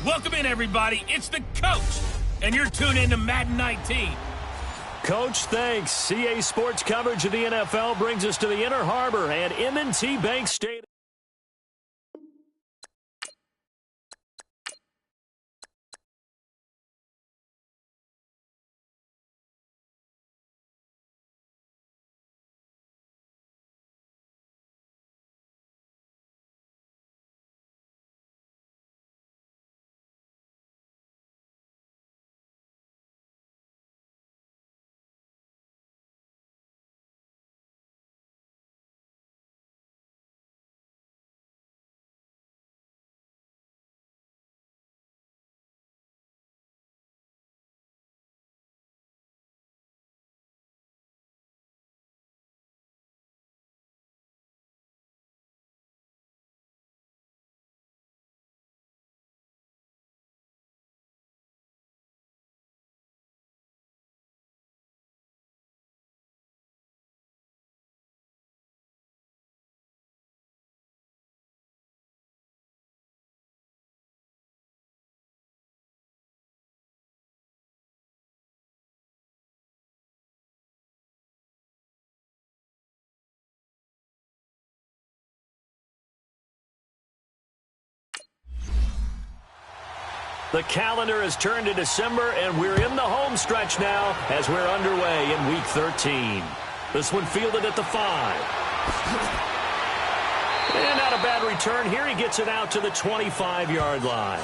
Welcome in, everybody. It's the coach, and you're tuned in to Madden 19. Coach, thanks. CA Sports coverage of the NFL brings us to the Inner Harbor and M&T Bank Stadium. The calendar has turned to December, and we're in the home stretch now as we're underway in Week 13. This one fielded at the 5. And not a bad return here. He gets it out to the 25-yard line.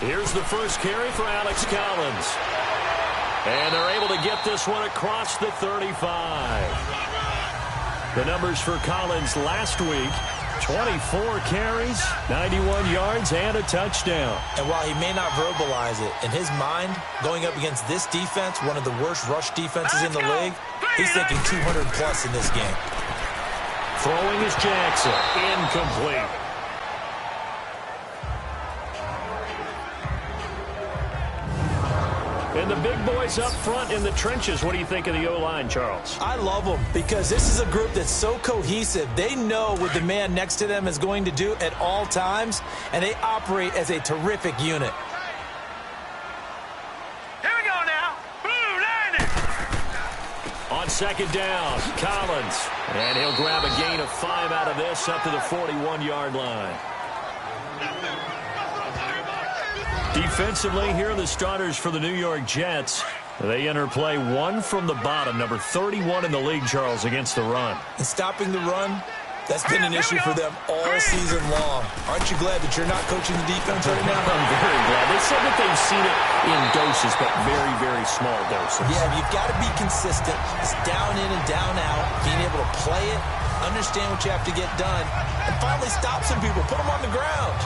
Here's the first carry for Alex Collins. And they're able to get this one across the 35. The numbers for Collins last week, 24 carries, 91 yards, and a touchdown. And while he may not verbalize it, in his mind, going up against this defense, one of the worst rush defenses in the league, he's thinking 200-plus in this game. Throwing is Jackson. Incomplete. And the big boys up front in the trenches. What do you think of the O-line, Charles? I love them because this is a group that's so cohesive. They know what the man next to them is going to do at all times, and they operate as a terrific unit. Here we go now. Blue line. On second down, Collins. And he'll grab a gain of 5 out of this up to the 41-yard line. Defensively, here are the starters for the New York Jets. They enter play one from the bottom, number 31 in the league, Charles, against the run. And stopping the run, that's been an issue for them all season long. Aren't you glad that you're not coaching the defense right now? I'm very glad. They said that they've seen it in doses, but very, very small doses. Yeah, you've got to be consistent. It's down in and down out, being able to play it, understand what you have to get done, and finally stop some people, put them on the ground.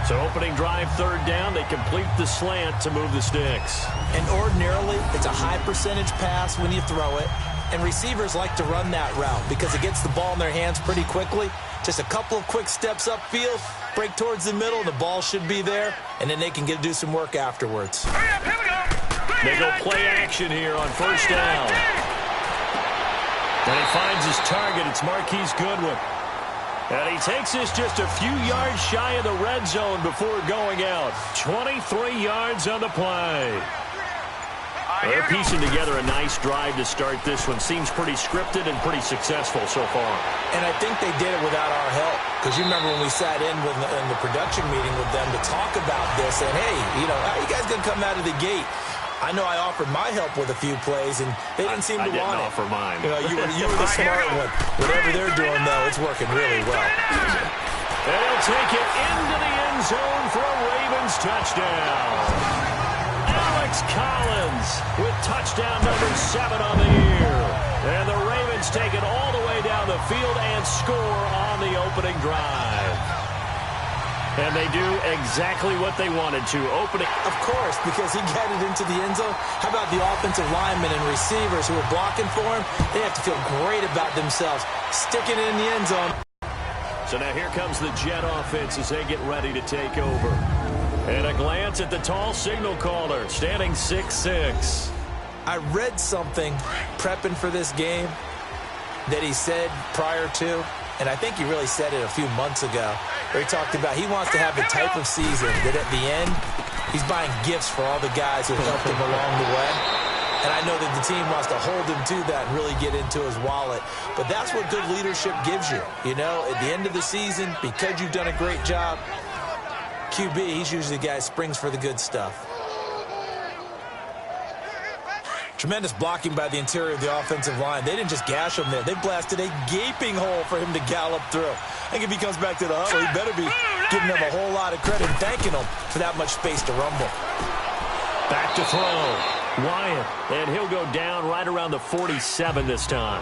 So opening drive, third down, they complete the slant to move the sticks. And ordinarily, it's a high percentage pass when you throw it. And receivers like to run that route because it gets the ball in their hands pretty quickly. Just a couple of quick steps upfield, break towards the middle, the ball should be there, and then they can do some work afterwards. They go play action here on first down. And he finds his target. It's Marquise Goodwin. And he takes this just a few yards shy of the red zone before going out. 23 yards on the play. They're piecing together a nice drive to start this one. Seems pretty scripted and pretty successful so far. And I think they did it without our help. Because you remember when we sat in the production meeting with them to talk about this. And, hey, how are you guys going to come out of the gate? I know I offered my help with a few plays, and they didn't seem to want it. I didn't offer mine. You were the smart one. Whatever they're doing, though, it's working really well. They'll take it into the end zone for a Ravens touchdown. Alex Collins with touchdown number 7 on the year. And the Ravens take it all the way down the field and score on the opening drive. And they do exactly what they wanted to. Opening. Of course, because he got it into the end zone. How about the offensive linemen and receivers who are blocking for him? They have to feel great about themselves. Sticking it in the end zone. So now here comes the Jet offense as they get ready to take over. And a glance at the tall signal caller, standing 6'6". I read something prepping for this game that he said prior to, and I think he really said it a few months ago, where he talked about he wants to have the type of season that at the end, he's buying gifts for all the guys who helped him along the way. And I know that the team wants to hold him to that and really get into his wallet. But that's what good leadership gives you. You know, at the end of the season, because you've done a great job, QB, he's usually the guy who springs for the good stuff. Tremendous blocking by the interior of the offensive line. They didn't just gash him there. They blasted a gaping hole for him to gallop through. I think if he comes back to the huddle, he better be giving them a whole lot of credit and thanking them for that much space to rumble. Back to throw. Wyatt, and he'll go down right around the 47 this time.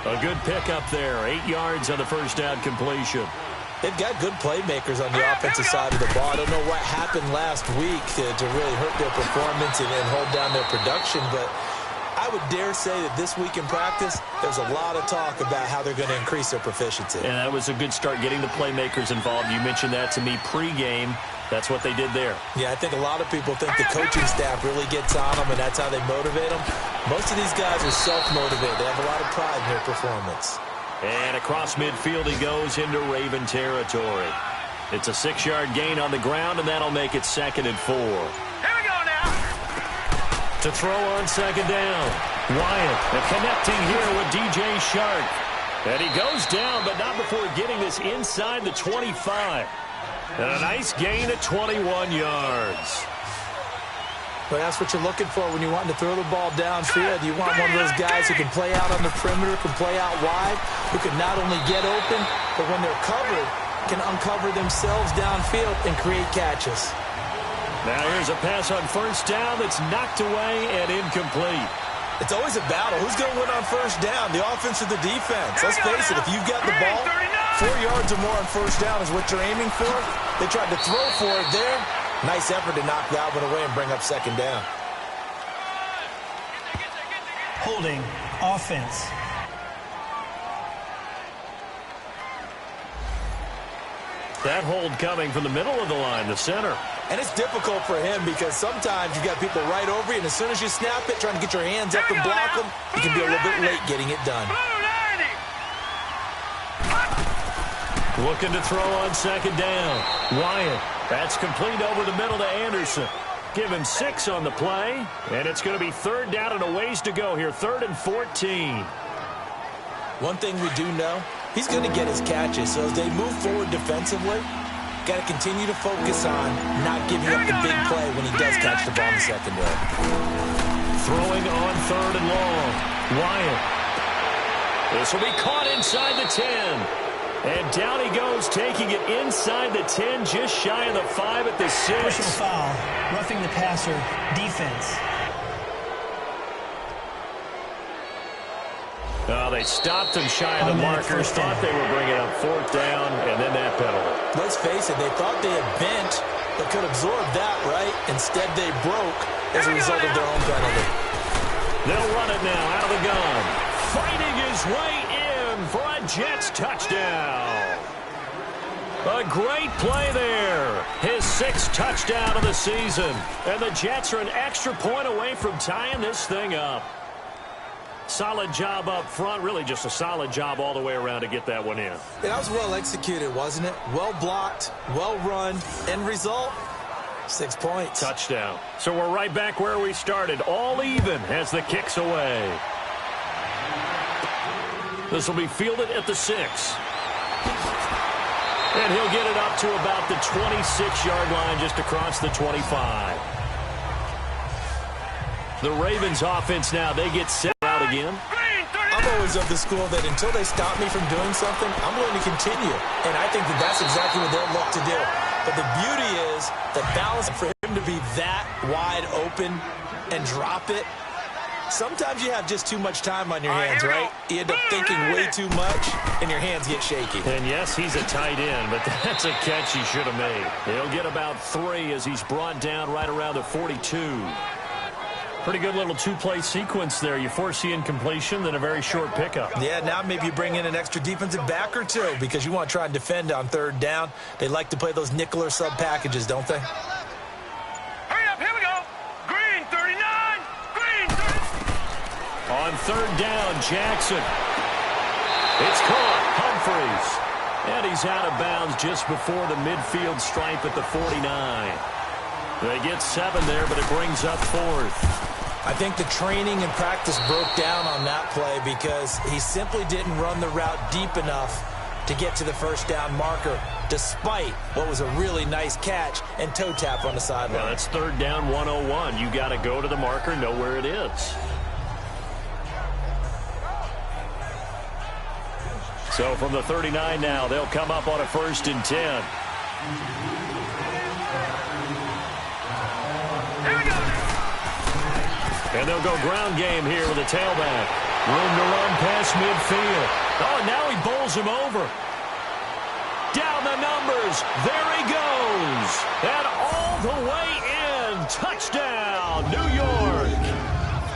A good pickup there. 8 yards on the first down completion. They've got good playmakers on the offensive side of the ball. I don't know what happened last week to really hurt their performance and hold down their production, but I would dare say that this week in practice, there's a lot of talk about how they're going to increase their proficiency. And that was a good start, getting the playmakers involved. You mentioned that to me pregame. That's what they did there. Yeah, I think a lot of people think the coaching staff really gets on them, and that's how they motivate them. Most of these guys are self-motivated. They have a lot of pride in their performance. And across midfield he goes into Raven territory. It's a 6-yard gain on the ground, and that'll make it 2nd and 4. Here we go now. To throw on 2nd down. Wyatt connecting here with DJ Shark. And he goes down, but not before getting this inside the 25. And a nice gain at 21 yards. But that's what you're looking for when you want to throw the ball downfield. You want one of those guys who can play out on the perimeter, can play out wide, who can not only get open, but when they're covered, can uncover themselves downfield and create catches. Now here's a pass on first down that's knocked away and incomplete. It's always a battle. Who's going to win on first down, the offense or the defense? Let's face it, if you've got the ball, 4 yards or more on first down is what you're aiming for. They tried to throw for it there. Nice effort to knock that one away and bring up 2nd down. Holding offense. That hold coming from the middle of the line, the center. And it's difficult for him because sometimes you've got people right over you, and as soon as you snap it, trying to get your hands up and block them, you can be a little bit late getting it done. Looking to throw on 2nd down. Wyatt, that's complete over the middle to Anderson. Give him 6 on the play, and it's going to be 3rd down and a ways to go here, 3rd and 14. One thing we do know, he's going to get his catches, so as they move forward defensively, got to continue to focus on not giving up the big play when he does catch the ball in the secondary. Throwing on 3rd and long. Wyatt. This will be caught inside the 10. And down he goes, taking it inside the 10, just shy of the 5 at the 6. Personal foul, roughing the passer, defense. They stopped him shy of the marker. Thought they were bringing up 4th down, and then that penalty. Let's face it, they thought they had bent, but could absorb that, right? Instead, they broke as a result of their own penalty. They'll run it now out of the gun. Fighting his way in for a Jets touchdown. A great play there. His 6th touchdown of the season. And the Jets are an extra point away from tying this thing up. Solid job up front. Really just a solid job all the way around to get that one in. That was well executed, wasn't it? Well blocked, well run. End result, 6 points. Touchdown. So we're right back where we started. All even as the kick's away. This will be fielded at the 6. And he'll get it up to about the 26-yard line just across the 25. The Ravens offense now, they get set out again. I'm always of the school that until they stop me from doing something, I'm going to continue. And I think that that's exactly what they'll look to do. But the beauty is the balance for him to be that wide open and drop it. Sometimes you have just too much time on your hands, right? You end up thinking way too much, and your hands get shaky. And yes, he's a tight end, but that's a catch he should have made. He'll get about 3 as he's brought down right around the 42. Pretty good little two-play sequence there. You force the incompletion, then a very short pickup. Yeah, now maybe you bring in an extra defensive back or two because you want to try and defend on third down. They like to play those nickel or sub packages, don't they? Hurry up, here we go. Green 39, green 30. On third down, Jackson. It's caught. Humphreys. And he's out of bounds just before the midfield stripe at the 49. They get 7 there, but it brings up 4th. I think the training and practice broke down on that play because he simply didn't run the route deep enough to get to the first down marker, despite what was a really nice catch and toe tap on the sideline. Well, that's third down 101. You got to go to the marker, know where it is. So from the 39 now, they'll come up on a 1st and 10. And they'll go ground game here with a tailback. Room to run past midfield. Oh, and now he bowls him over. Down the numbers. There he goes. And all the way in. Touchdown, New York.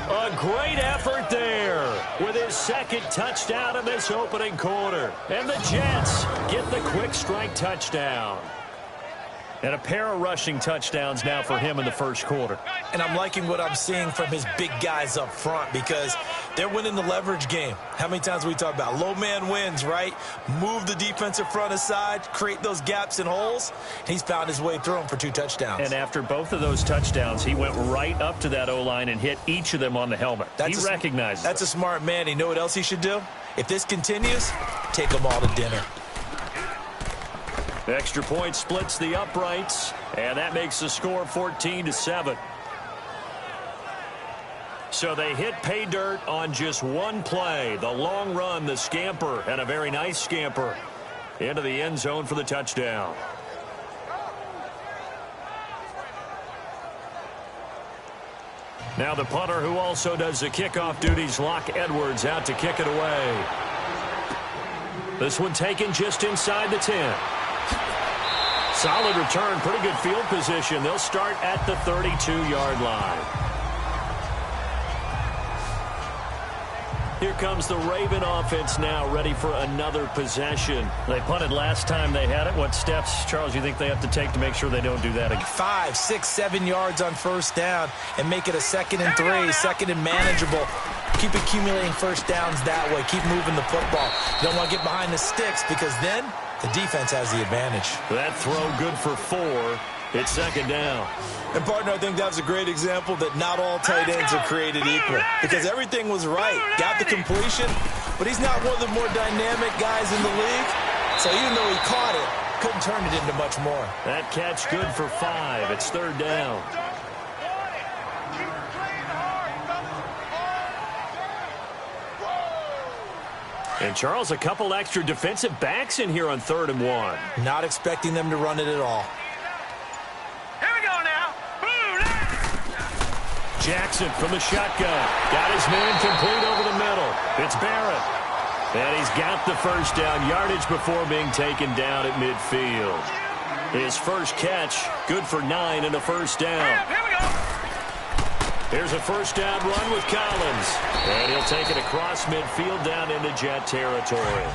A great effort there with his 2nd touchdown in this opening quarter. And the Jets get the quick strike touchdown. And a pair of rushing touchdowns now for him in the first quarter. And I'm liking what I'm seeing from his big guys up front because they're winning the leverage game. How many times we talk about low man wins, right? Move the defensive front aside, create those gaps and holes. He's found his way through them for 2 touchdowns. And after both of those touchdowns, he went right up to that O-line and hit each of them on the helmet. He recognizes That's a smart man. You know what else he should do? If this continues, take them all to dinner. Extra point splits the uprights, and that makes the score 14-7. So they hit pay dirt on just one play. The long run, the scamper, and a very nice scamper into the end zone for the touchdown. Now the punter who also does the kickoff duties, Locke Edwards, out to kick it away. This one taken just inside the 10. Solid return, pretty good field position. They'll start at the 32-yard line. Here comes the Raven offense now, ready for another possession. They punted last time they had it. What steps, Charles, you think they have to take to make sure they don't do that again? 5, 6, 7 yards on first down and make it a 2nd and 3, 2nd and manageable. Keep accumulating first downs that way. Keep moving the football. You don't want to get behind the sticks because then the defense has the advantage. That throw good for 4. It's 2nd down. And, partner, I think that was a great example that not all tight ends are created equal because everything was right. Got the completion, but he's not one of the more dynamic guys in the league. So even though he caught it, couldn't turn it into much more. That catch good for 5. It's 3rd down. And, Charles, a couple extra defensive backs in here on 3rd and 1. Not expecting them to run it at all. Here we go now. Jackson from the shotgun. Got his man complete over the middle. It's Barrett. And he's got the first down yardage before being taken down at midfield. His first catch, good for 9 and a first down. Here we go. Here's a first down run with Collins. And he'll take it across midfield down into Jet territory.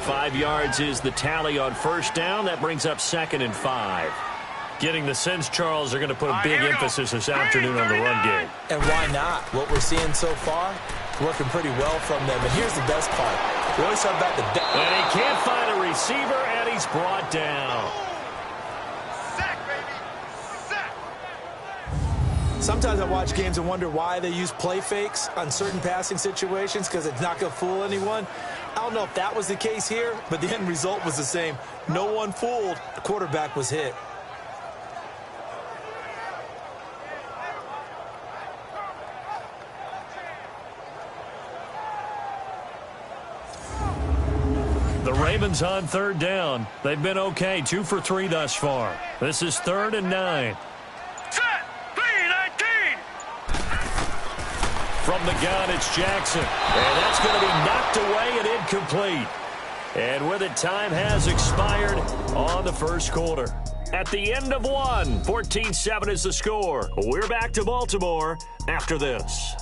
5 yards is the tally on first down. That brings up 2nd and 5. Getting the sense, Charles, they're going to put a big emphasis this afternoon on the run game. And why not? What we're seeing so far, working pretty well from them. And here's the best part. We always talk about the... And he can't find a receiver, and he's brought down. Sometimes I watch games and wonder why they use play fakes on certain passing situations because it's not going to fool anyone. I don't know if that was the case here, but the end result was the same. No one fooled. The quarterback was hit. The Ravens on 3rd down. They've been okay, 2 for 3 thus far. This is 3rd and 9. From the gun, it's Jackson. And that's going to be knocked away and incomplete. And with it, time has expired on the first quarter. at the end of one. 14-7 is the score. We're back to Baltimore after this.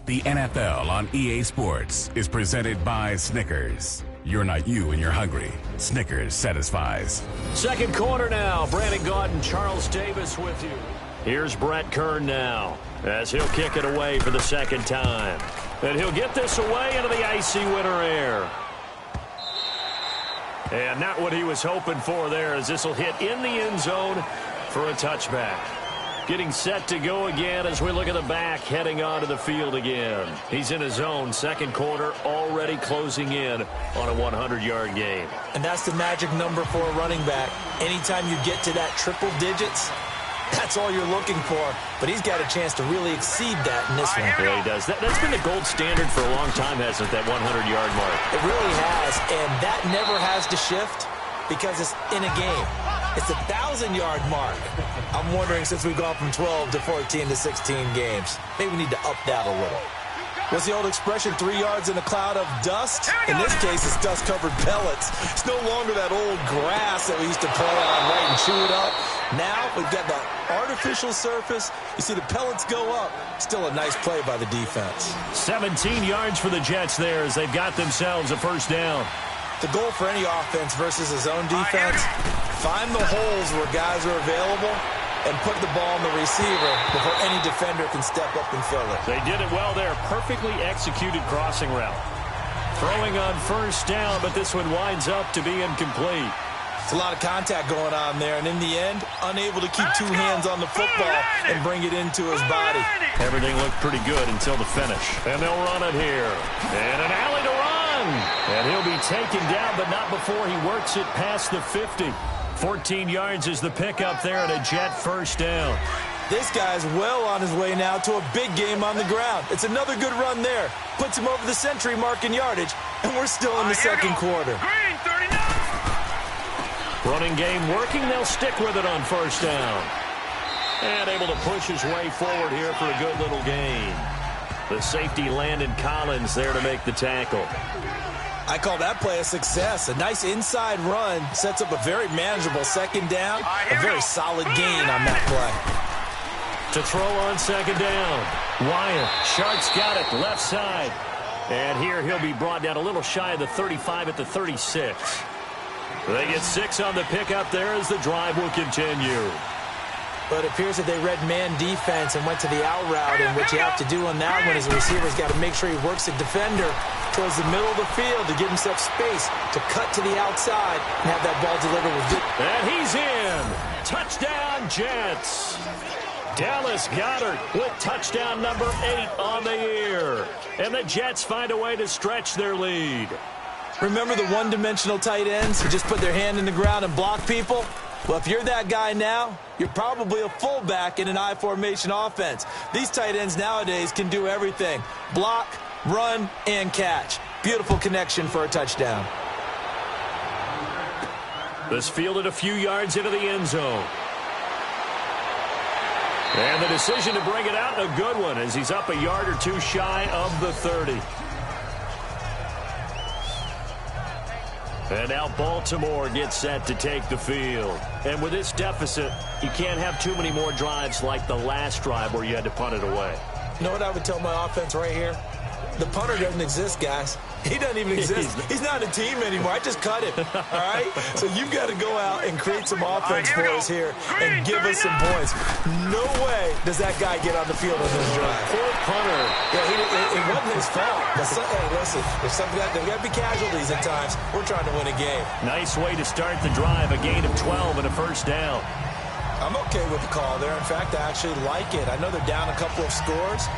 The NFL on EA Sports is presented by Snickers. You're not you and you're hungry. Snickers satisfies. Second quarter now. Brandon Gaudin, Charles Davis with you. Here's Brett Kern now as he'll kick it away for the second time. And he'll get this away into the icy winter air. And not what he was hoping for there, as this will hit in the end zone for a touchback. Getting set to go again as we look at the back, heading onto the field again. He's in his own second quarter, already closing in on a 100-yard game. And that's the magic number for a running back. Anytime you get to that triple digits, that's all you're looking for. But he's got a chance to really exceed that in this one. Yeah, he does. That's been the gold standard for a long time, hasn't it, that 100-yard mark? It really has, and that never has to shift because it's in a game. It's a 1,000-yard mark. I'm wondering, since we've gone from 12 to 14 to 16 games, maybe we need to up that a little. What's the old expression, 3 yards in a cloud of dust? In this case, it's dust-covered pellets. It's no longer that old grass that we used to play on, right, and chew it up. Now we've got the artificial surface. You see the pellets go up. Still a nice play by the defense. 17 yards for the Jets there as they've got themselves a first down. The goal for any offense versus a zone defense, find the holes where guys are available and put the ball on the receiver before any defender can step up and fill it. They did it well there. Perfectly executed crossing route. Throwing on first down, but this one winds up to be incomplete. It's a lot of contact going on there, and in the end, unable to keep two hands on the football and bring it into his body. Everything looked pretty good until the finish. And they'll run it here. And an alley to run. And he'll be taken down, but not before he works it past the 50. 14 yards is the pickup there at a Jet first down. This guy's well on his way now to a big game on the ground. It's another good run there. Puts him over the century mark in yardage, and we're still in the second quarter. Green, 39. Running game working. They'll stick with it on first down. And able to push his way forward here for a good little gain. The safety, Landon Collins, there to make the tackle. I call that play a success. A nice inside run sets up a very manageable second down. A very solid gain on that play. To throw on second down. Wyatt. Shark's got it. Left side. And here he'll be brought down a little shy of the 35 at the 36. They get 6 on the pickup there as the drive will continue. But it appears that they read man defense and went to the out route, and what you have to do on that one is the receiver's got to make sure he works the defender towards the middle of the field to give himself space to cut to the outside and have that ball delivered with good. And he's in. Touchdown, Jets. Dallas Goedert with touchdown number 8 on the year. And the Jets find a way to stretch their lead. Remember the one-dimensional tight ends who just put their hand in the ground and block people? Well, if you're that guy now, you're probably a fullback in an I formation offense. These tight ends nowadays can do everything. Block, run, and catch. Beautiful connection for a touchdown. This fielded a few yards into the end zone. And the decision to bring it out, a good one, as he's up a yard or two shy of the 30. And now Baltimore gets set to take the field. And with this deficit, you can't have too many more drives like the last drive where you had to punt it away. You know what I would tell my offense right here? The punter doesn't exist, guys. He doesn't even exist. He's not a team anymore. I just cut him, all right? So you've got to go out and create some offense for us here and give us some points. No way does that guy get on the field on this drive. Poor punter. Yeah, it wasn't his fault. But hey, listen, if there's got to be casualties at times, we're trying to win a game. Nice way to start the drive, a gain of 12 and a first down. I'm okay with the call there. In fact, I actually like it. I know they're down a couple of scores,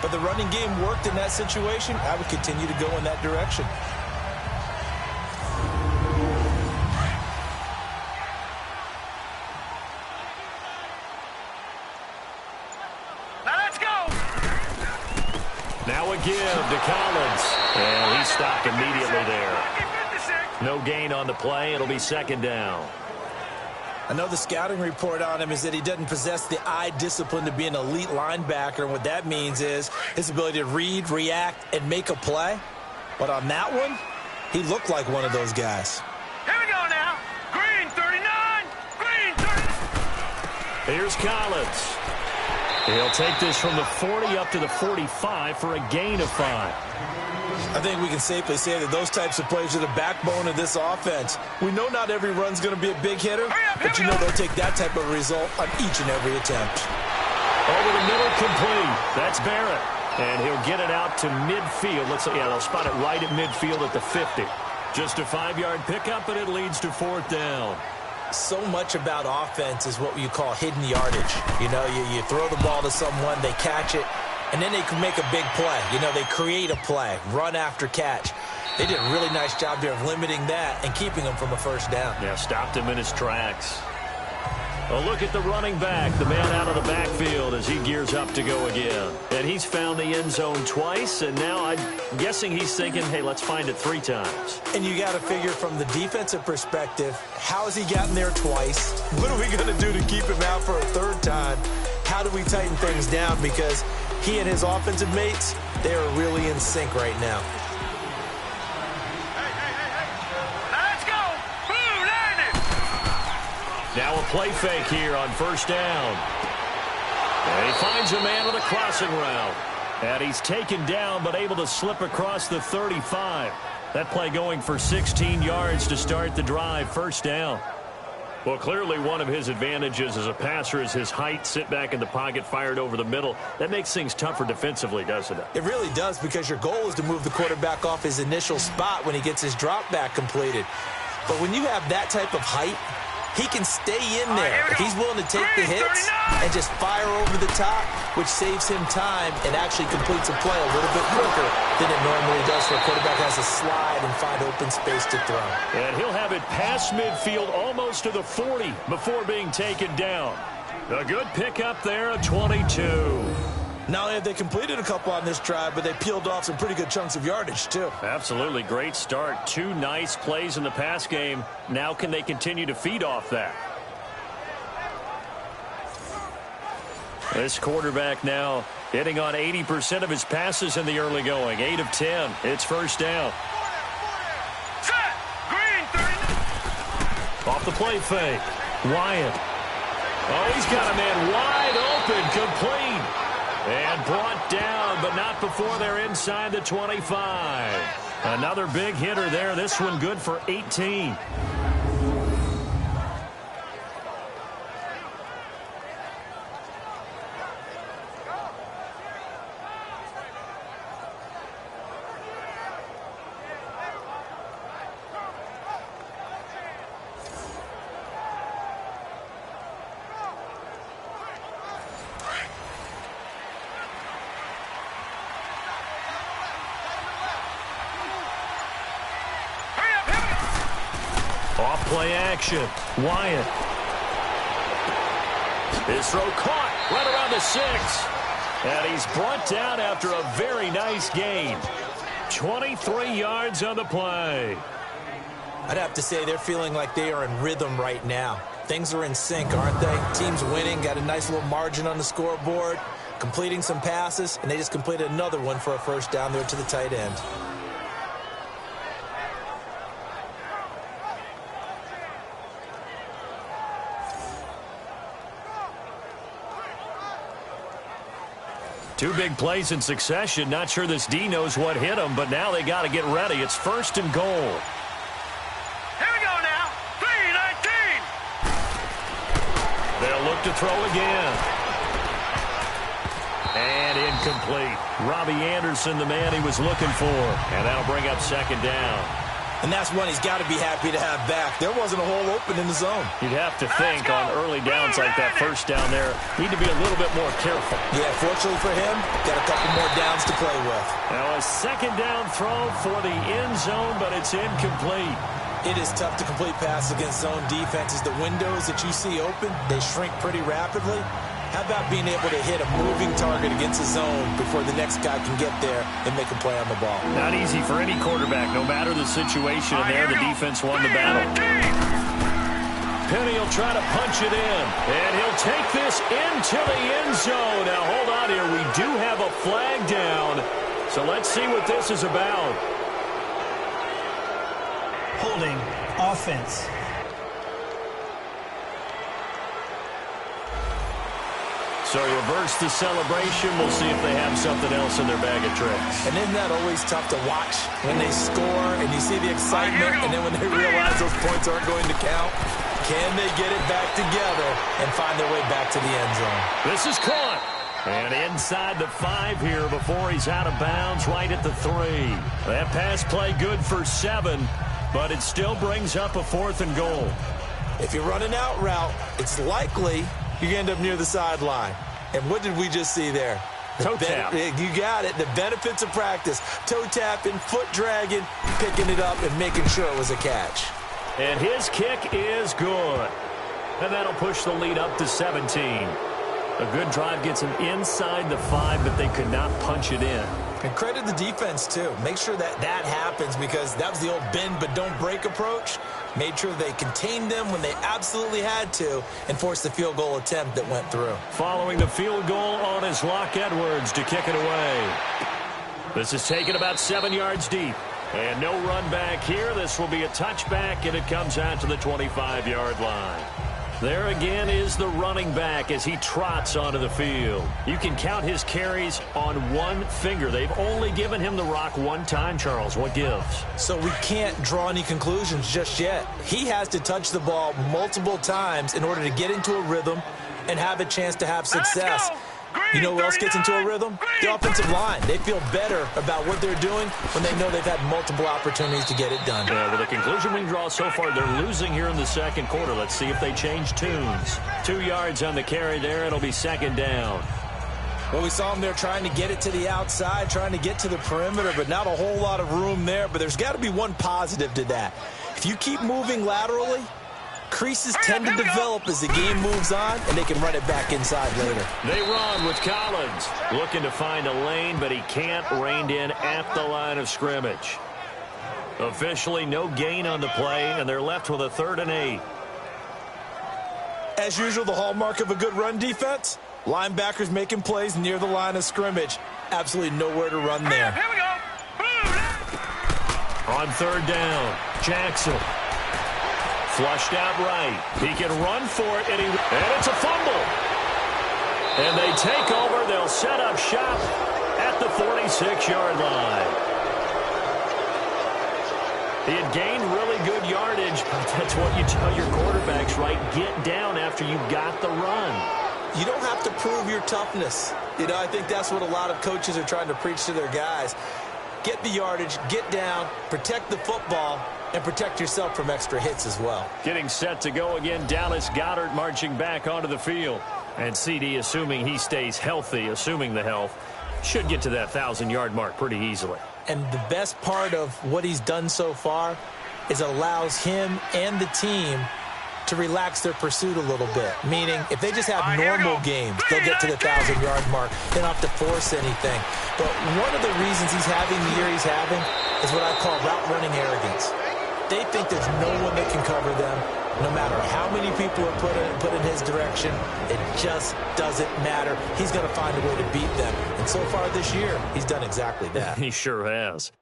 but the running game worked in that situation. I would continue to go in that direction. Now let's go. Now a give to Collins. And he stopped immediately there. No gain on the play. It'll be second down. I know the scouting report on him is that he doesn't possess the eye discipline to be an elite linebacker. And what that means is his ability to read, react, and make a play. But on that one, he looked like one of those guys. Here we go now. Green 39. Green 30. Here's Collins. He'll take this from the 40 up to the 45 for a gain of 5. I think we can safely say that those types of plays are the backbone of this offense. We know not every run's going to be a big hitter, but you know they'll take that type of result on each and every attempt. Over the middle, complete. That's Barrett. And he'll get it out to midfield. They'll spot it right at midfield at the 50. Just a 5-yard pickup, and it leads to 4th down. So much about offense is what you call hidden yardage. You know, you throw the ball to someone, they catch it, and then they can make a big play. You know, they create a play, run after catch. They did a really nice job there of limiting that and keeping him from a first down. Yeah, stopped him in his tracks. A look at the running back, the man out of the backfield as he gears up to go again. And he's found the end zone twice, and now I'm guessing he's thinking, hey, let's find it 3 times. And you got to figure from the defensive perspective, how has he gotten there twice? What are we going to do to keep him out for a 3rd time? How do we tighten things down? Because he and his offensive mates, they are really in sync right now. Now a play fake here on 1st down. And he finds a man with a crossing route. And he's taken down but able to slip across the 35. That play going for 16 yards to start the drive. 1st down. Well, clearly one of his advantages as a passer is his height. Sit back in the pocket, fired over the middle. That makes things tougher defensively, doesn't it? It really does, because your goal is to move the quarterback off his initial spot when he gets his drop back completed. But when you have that type of height, he can stay in there. He's willing to take the hits and just fire over the top, which saves him time and actually completes a play a little bit quicker than it normally does, for a quarterback has to slide and find open space to throw. And he'll have it past midfield almost to the 40 before being taken down. A good pickup there at 22. Not only have they completed a couple on this drive, but they peeled off some pretty good chunks of yardage, too. Absolutely. Great start. 2 nice plays in the pass game. Now can they continue to feed off that? This quarterback now hitting on 80% of his passes in the early going. 8 of 10. It's 1st down. Set. Green 30. Off the play fake. Wyatt. Oh, he's got a man wide open. Complete. And brought down, but not before they're inside the 25. Another big hitter there. This one good for 18. Off-play action. Wyatt. His throw caught right around the 6. And he's brought down after a very nice gain. 23 yards on the play. I'd have to say they're feeling like they are in rhythm right now. Things are in sync, aren't they? Team's winning, got a nice little margin on the scoreboard, completing some passes, and they just completed another one for a 1st down there to the tight end. Two big plays in succession. Not sure this D knows what hit him, but now they got to get ready. It's 1st and goal. Here we go now. 3-19. They'll look to throw again. And incomplete. Robbie Anderson, the man he was looking for. And that'll bring up 2nd down. And that's one he's got to be happy to have back. There wasn't a hole open in the zone. You'd have to think on early downs like that 1st down there, need to be a little bit more careful. Yeah, fortunately for him, got a couple more downs to play with. Now a 2nd down throw for the end zone, but it's incomplete. It is tough to complete passes against zone defenses. The windows that you see open, they shrink pretty rapidly. How about being able to hit a moving target against a zone before the next guy can get there and make a play on the ball? Not easy for any quarterback, no matter the situation. And there, the defense won the battle. Penny will try to punch it in. And he'll take this into the end zone. Now, hold on here. We do have a flag down. So let's see what this is about. Holding offense. So reverse the celebration. We'll see if they have something else in their bag of tricks. And isn't that always tough to watch when they score and you see the excitement, and then when they realize those points aren't going to count? Can they get it back together and find their way back to the end zone? This is caught. And inside the 5 here before he's out of bounds, right at the 3. That pass play good for 7, but it still brings up a 4th and goal. If you're running out route, it's likely you end up near the sideline. And what did we just see there? Toe tap. You got it. The benefits of practice. Toe tapping, foot dragging, picking it up, and making sure it was a catch. And his kick is good. And that'll push the lead up to 17. A good drive gets him inside the 5, but they could not punch it in. And credit the defense, too. Make sure that happens, because that was the old bend but don't break approach. Made sure they contained them when they absolutely had to and forced the field goal attempt that went through. Following the field goal on is Locke Edwards to kick it away. This is taken about 7 yards deep. And no run back here. This will be a touchback, and it comes out to the 25-yard line. There again is the running back as he trots onto the field. You can count his carries on one finger. They've only given him the rock one time, Charles. What gives? So we can't draw any conclusions just yet. He has to touch the ball multiple times in order to get into a rhythm and have a chance to have success. You know who else gets into a rhythm? The offensive line. They feel better about what they're doing when they know they've had multiple opportunities to get it done. Yeah, well, the conclusion we can draw so far, they're losing here in the second quarter. Let's see if they change tunes. 2 yards on the carry there. It'll be 2nd down. Well, we saw them there trying to get it to the outside, trying to get to the perimeter, but not a whole lot of room there. But there's got to be one positive to that. If you keep moving laterally, creases tend to develop as the game moves on, and they can run it back inside later. They run with Collins. Looking to find a lane, but he can't. Reined in at the line of scrimmage. Officially no gain on the play, and they're left with a 3rd and 8. As usual, the hallmark of a good run defense, linebackers making plays near the line of scrimmage. Absolutely nowhere to run there. Here we go. On 3rd down, Jackson. Flushed out right. He can run for it, and it's a fumble. And they take over. They'll set up shop at the 46-yard line. He had gained really good yardage, but that's what you tell your quarterbacks, right? Get down after you got the run. You don't have to prove your toughness. You know, I think that's what a lot of coaches are trying to preach to their guys. Get the yardage, get down, protect the football, and protect yourself from extra hits as well. Getting set to go again, Dallas Goedert marching back onto the field. And CD, assuming he stays healthy, assuming the health, should get to that 1,000-yard mark pretty easily. And the best part of what he's done so far is it allows him and the team to relax their pursuit a little bit. Meaning, if they just have normal games, they'll get to the 1,000-yard mark. They don't have to force anything. But one of the reasons he's having the year he's having is what I call route running arrogance. They think there's no one that can cover them. No matter how many people are put in his direction, it just doesn't matter. He's going to find a way to beat them. And so far this year, he's done exactly that. He sure has.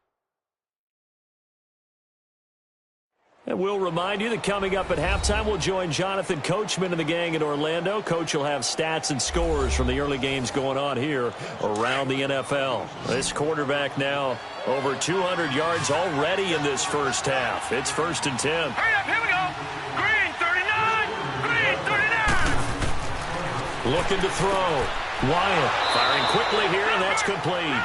And we'll remind you that coming up at halftime, we'll join Jonathan Coachman and the gang in Orlando. Coach will have stats and scores from the early games going on here around the NFL. This quarterback now over 200 yards already in this first half. It's 1st and 10. Hurry up, here we go. Green 39. Green 39. Looking to throw. Wyatt firing quickly here, and that's complete.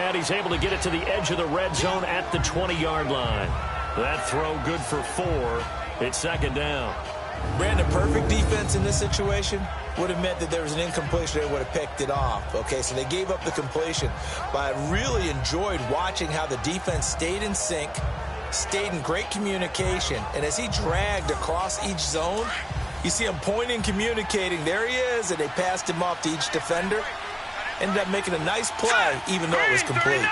And he's able to get it to the edge of the red zone at the 20-yard line. That throw good for 4. It's 2nd down. Brandon, perfect defense in this situation would have meant that there was an incompletion. They would have picked it off. Okay, so they gave up the completion. But I really enjoyed watching how the defense stayed in sync, stayed in great communication. And as he dragged across each zone, you see him pointing, communicating. There he is, and they passed him off to each defender. Ended up making a nice play, even though it was complete.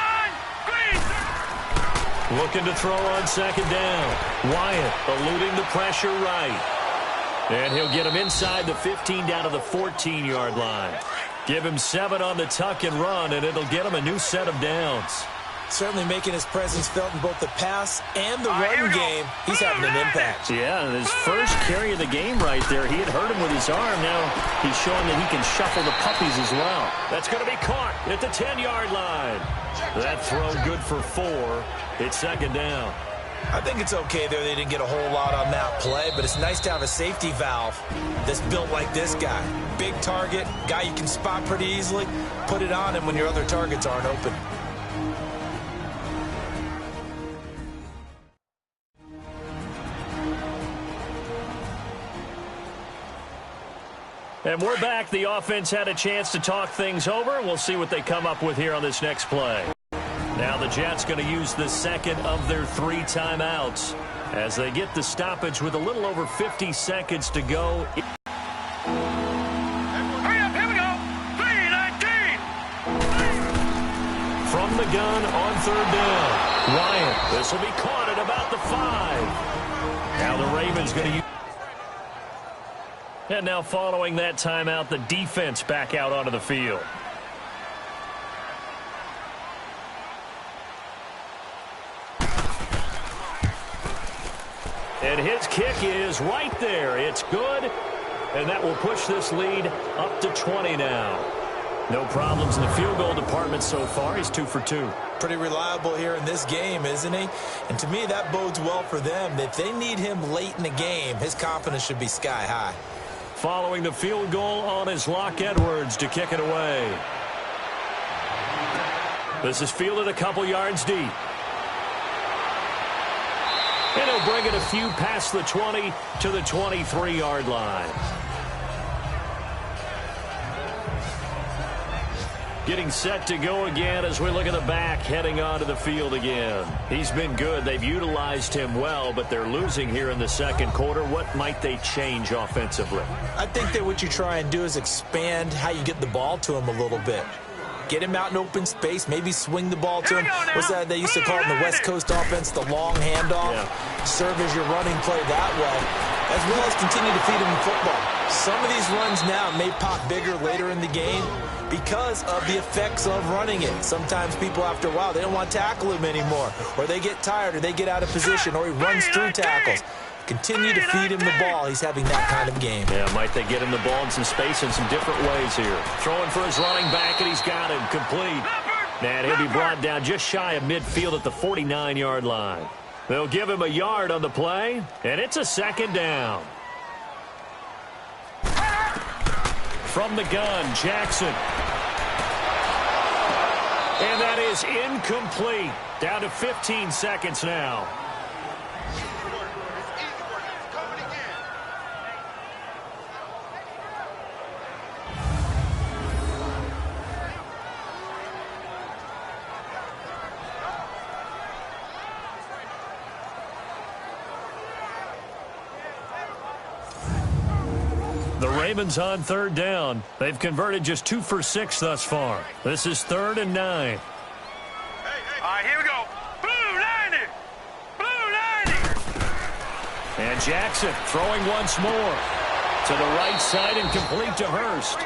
Looking to throw on 2nd down. Wyatt eluding the pressure right. And he'll get him inside the 15 down to the 14-yard line. Give him 7 on the tuck and run, and it'll get him a new set of downs. Certainly making his presence felt in both the pass and the run game. He's having an impact. Yeah, his first carry of the game right there. He had hurt him with his arm. Now he's showing that he can shuffle the puppies as well. That's going to be caught at the 10-yard line. That throw good for 4. It's second down. I think it's okay there. They didn't get a whole lot on that play, but it's nice to have a safety valve that's built like this guy. Big target, guy you can spot pretty easily. Put it on him when your other targets aren't open. And we're back. The offense had a chance to talk things over. We'll see what they come up with here on this next play. Now the Jets going to use the second of their 3 timeouts as they get the stoppage with a little over 50 seconds to go. Hurry up, here we go. 3:19. From the gun on third down. Wyatt. This will be caught at about the 5. Now the Ravens going to use. And now following that timeout, the defense back out onto the field. And his kick is right there. It's good. And that will push this lead up to 20 now. No problems in the field goal department so far. He's 2 for 2. Pretty reliable here in this game, isn't he? And to me, that bodes well for them. If they need him late in the game, his confidence should be sky high. Following the field goal on is Locke Edwards to kick it away. This is fielded a couple yards deep. And he'll bring it a few past the 20 to the 23-yard line. Getting set to go again as we look at the back heading onto the field again. He's been good. They've utilized him well, but they're losing here in the second quarter. What might they change offensively? I think that what you try and do is expand how you get the ball to him a little bit. Get him out in open space, maybe swing the ball to him. What's that they used to call it in the West Coast offense, the long handoff? Yeah. Serve as your running play that way, as well as continue to feed him in football. Some of these runs now may pop bigger later in the game because of the effects of running it. Sometimes people, after a while, they don't want to tackle him anymore, or they get tired, or they get out of position, or he runs through tackles. Continue to feed him the ball. He's having that kind of game. Yeah, might they get him the ball in some space in some different ways here. Throwing for his running back, and he's got him complete. And he'll be brought down just shy of midfield at the 49-yard line. They'll give him a yard on the play, and it's a second down. From the gun, Jackson. And that is incomplete. Down to 15 seconds now. The Ravens on third down. They've converted just 2 for 6 thus far. This is 3rd and 9. All right, here we go. Blue 90. Blue 90. And Jackson throwing once more. To the right side and complete to Hurst.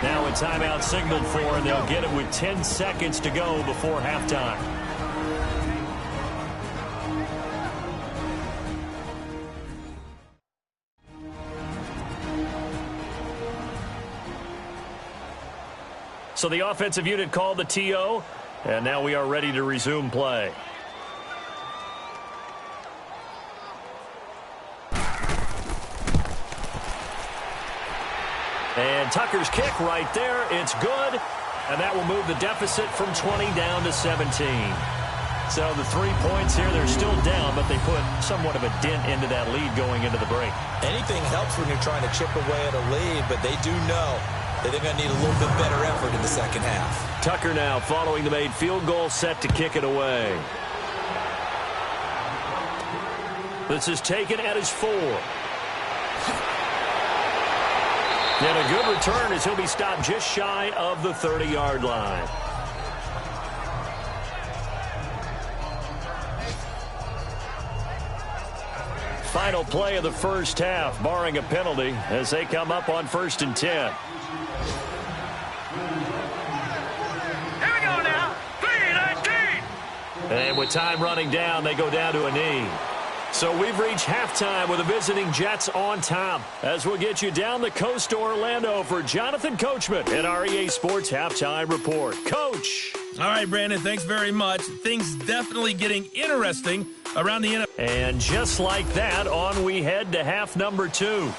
Now a timeout signaled for, and they'll get it with 10 seconds to go before halftime. So the offensive unit called the TO, and now we are ready to resume play. And Tucker's kick right there. It's good, and that will move the deficit from 20 down to 17. So the 3 points here, they're still down, but they put somewhat of a dent into that lead going into the break. Anything helps when you're trying to chip away at a lead, but they do know that they're going to need a little bit better effort in the second half. Tucker now following the made field goal, set to kick it away. This is taken at his 4. And a good return as he'll be stopped just shy of the 30-yard line. final play of the first half, barring a penalty, as they come up on 1st and 10. Here we go now. 3-19. And with time running down, they go down to a knee. So we've reached halftime with the visiting Jets on top. As we'll get you down the coast to Orlando for Jonathan Coachman at our EA Sports Halftime Report. Coach. All right, Brandon, thanks very much. Things definitely getting interesting around the NFL. And just like that, on we head to half number 2.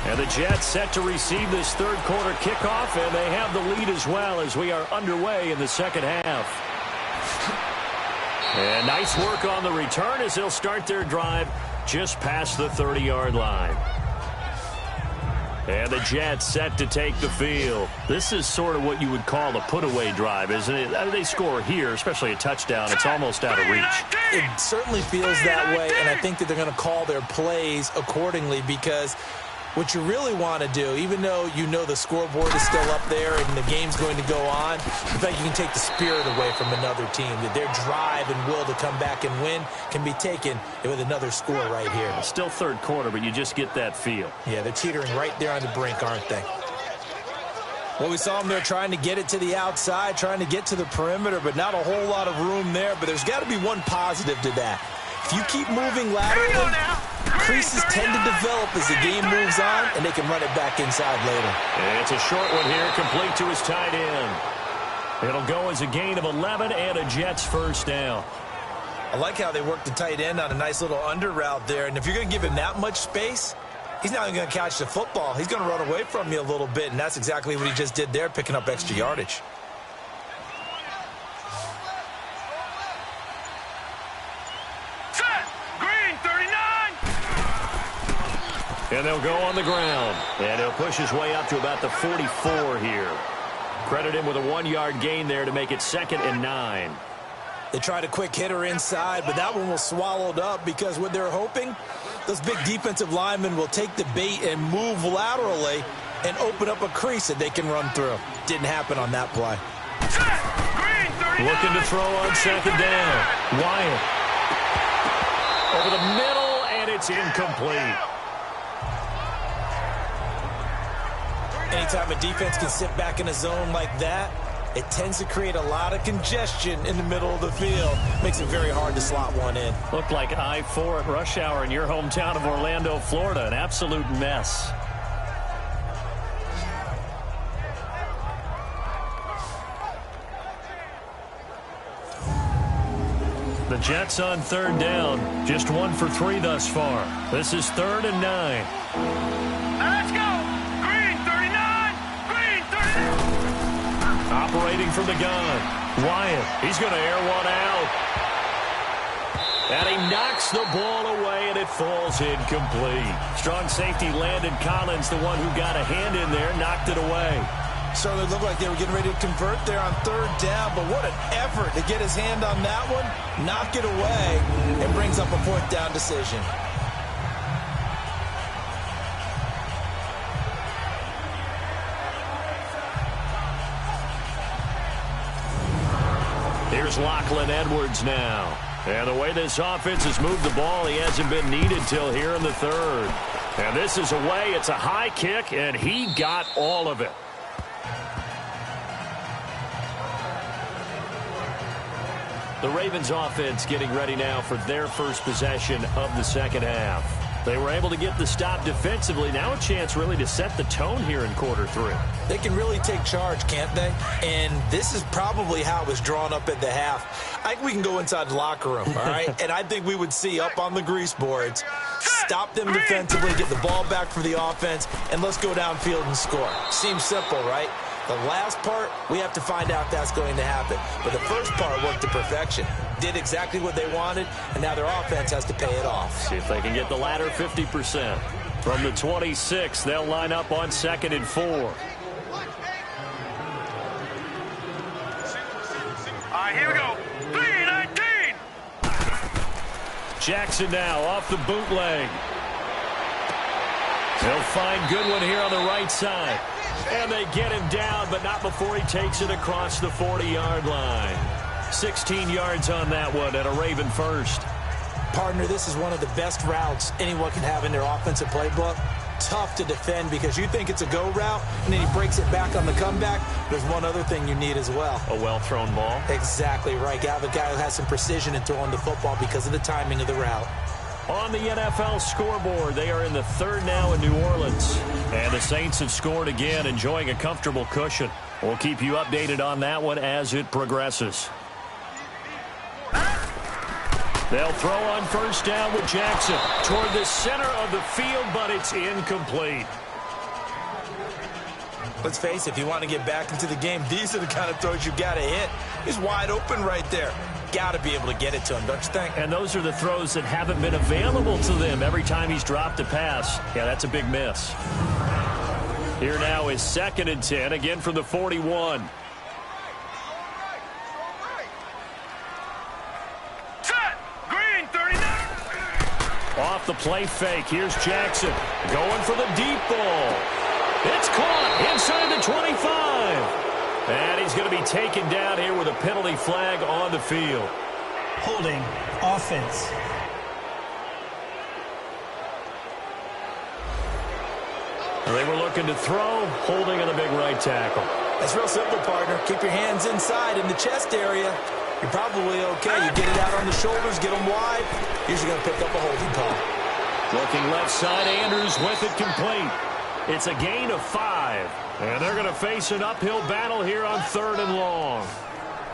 And the Jets set to receive this third quarter kickoff, and they have the lead as well as we are underway in the second half. And nice work on the return as they'll start their drive just past the 30-yard line. And the Jets set to take the field. This is sort of what you would call a put-away drive, isn't it? They score here, especially a touchdown. It's almost out of reach. It certainly feels that way, and I think that they're going to call their plays accordingly because what you really want to do, even though you know the scoreboard is still up there and the game's going to go on, in fact, you can take the spirit away from another team. That their drive and will to come back and win can be taken with another score right here. Still third quarter, but you just get that feel. Yeah, they're teetering right there on the brink, aren't they? Well, we saw them there trying to get it to the outside, trying to get to the perimeter, but not a whole lot of room there. But there's got to be one positive to that. If you keep moving laterally, creases tend to develop as the game moves on, and they can run it back inside later. And it's a short one here, complete to his tight end. It'll go as a gain of 11 and a Jets first down. I like how they work the tight end on a nice little under route there, and if you're going to give him that much space, he's not even going to catch the football. He's going to run away from you a little bit, and that's exactly what he just did there, picking up extra yardage. And they'll go on the ground. And he'll push his way up to about the 44 here. Credit him with a 1-yard gain there to make it 2nd and 9. They tried a quick hitter inside, but that one was swallowed up because what they're hoping, those big defensive linemen will take the bait and move laterally and open up a crease that they can run through. Didn't happen on that play. Looking to throw on 2nd down. Wyatt. Over the middle, and it's incomplete. Anytime a defense can sit back in a zone like that, it tends to create a lot of congestion in the middle of the field. Makes it very hard to slot one in. Looked like I-4 at rush hour in your hometown of Orlando, Florida. An absolute mess. The Jets on 3rd down. Just 1 for 3 thus far. This is 3rd and 9. Let's go. Green 39. Green 39. Operating from the gun. Wyatt. He's going to air one out. And he knocks the ball away, and it falls incomplete. Strong safety Landon Collins, the one who got a hand in there, knocked it away. Certainly looked like they were getting ready to convert there on 3rd down, but what an effort to get his hand on that one, knock it away, and brings up a 4th down decision. Here's Lachlan Edwards now. And the way this offense has moved the ball, he hasn't been needed till here in the 3rd. And this is away. It's a high kick, and he got all of it. The Ravens offense getting ready now for their first possession of the second half. They were able to get the stop defensively. Now a chance really to set the tone here in quarter 3. They can really take charge, can't they? And this is probably how it was drawn up at the half. I think we can go inside the locker room, all right? And I think we would see up on the grease boards, stop them defensively, get the ball back for the offense, and let's go downfield and score. Seems simple, right? The last part, we have to find out if that's going to happen. But the first part worked to perfection. Did exactly what they wanted, and now their offense has to pay it off. See if they can get the latter 50%. From the 26, they'll line up on 2nd and 4. All right, here we go. 3-19. Jackson now off the bootleg. They'll find Goodwin here on the right side. And they get him down, but not before he takes it across the 40-yard line. 16 yards on that one, and a Raven first. Partner, this is one of the best routes anyone can have in their offensive playbook. Tough to defend because you think it's a go route, and then he breaks it back on the comeback. There's one other thing you need as well. A well-thrown ball? Exactly right. You have a guy who has some precision in throwing the football because of the timing of the route. On the NFL scoreboard, they are in the third now in New Orleans. And the Saints have scored again, enjoying a comfortable cushion. We'll keep you updated on that one as it progresses. They'll throw on first down with Jackson toward the center of the field, but it's incomplete. Let's face it, if you want to get back into the game, these are the kind of throws you got to hit. He's wide open right there. Got to be able to get it to him, don't you think? And those are the throws that haven't been available to them every time he's dropped a pass. Yeah, that's a big miss. Here now is 2nd and 10, again from the 41. Off the play fake, here's Jackson going for the deep ball. It's caught inside the 25. And he's going to be taken down here with a penalty flag on the field. Holding offense. They were looking to throw, holding on the big right tackle. That's real simple, partner. Keep your hands inside in the chest area. You're probably okay. You get it out on the shoulders, get them wide. Usually going to pick up a holding call. Looking left side, Andrews with it complete. It's a gain of 5. And they're going to face an uphill battle here on 3rd and long.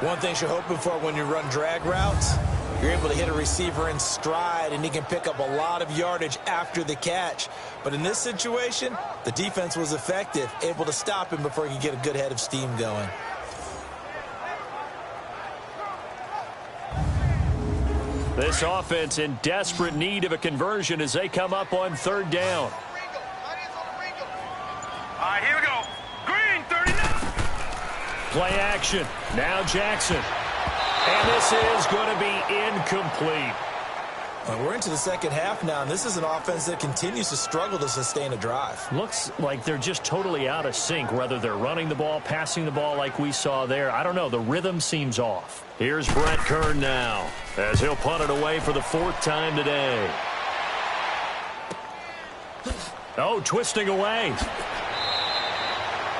One thing you're hoping for when you run drag routes, you're able to hit a receiver in stride, and he can pick up a lot of yardage after the catch. But in this situation, the defense was effective, able to stop him before he could get a good head of steam going. This offense in desperate need of a conversion as they come up on 3rd down. All right, here we go. Green, 39. Play action. Now Jackson. And this is going to be incomplete. We're into the second half now, and this is an offense that continues to struggle to sustain a drive. Looks like they're just totally out of sync, whether they're running the ball, passing the ball like we saw there. I don't know. The rhythm seems off. Here's Brett Kern now as he'll punt it away for the 4th time today. Oh, twisting away.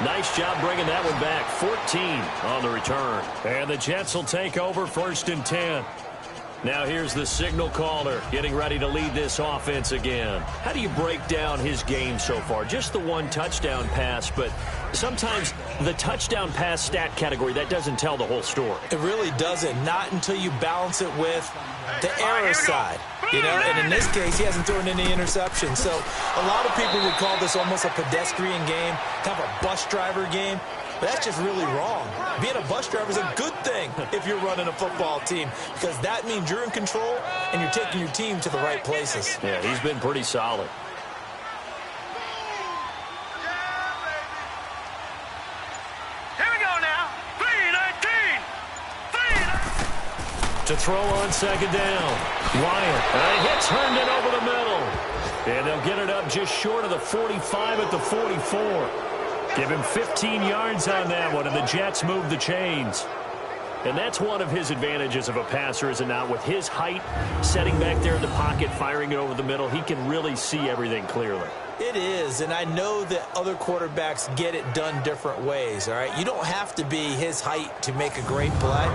Nice job bringing that one back. 14 on the return. And the Jets will take over 1st and 10. Now here's the signal caller getting ready to lead this offense again. How do you break down his game so far? Just the 1 touchdown pass, but sometimes the touchdown pass stat category, that doesn't tell the whole story. It really doesn't. Not until you balance it with the error side. You know, and in this case, he hasn't thrown any interceptions. So a lot of people would call this almost a pedestrian game, kind of a bus driver game. But that's just really wrong. Being a bus driver is a good thing if you're running a football team, because that means you're in control and you're taking your team to the right places. Yeah, he's been pretty solid. Here we go now. 3-19. To throw on 2nd down. Wyatt. And he hits Herndon over the middle. And they'll get it up just short of the 45 at the 44. Give him 15 yards on that one, and the Jets move the chains. And that's one of his advantages of a passer, is it not? With his height, setting back there in the pocket, firing it over the middle, he can really see everything clearly. It is, and I know that other quarterbacks get it done different ways, all right? You don't have to be his height to make a great play.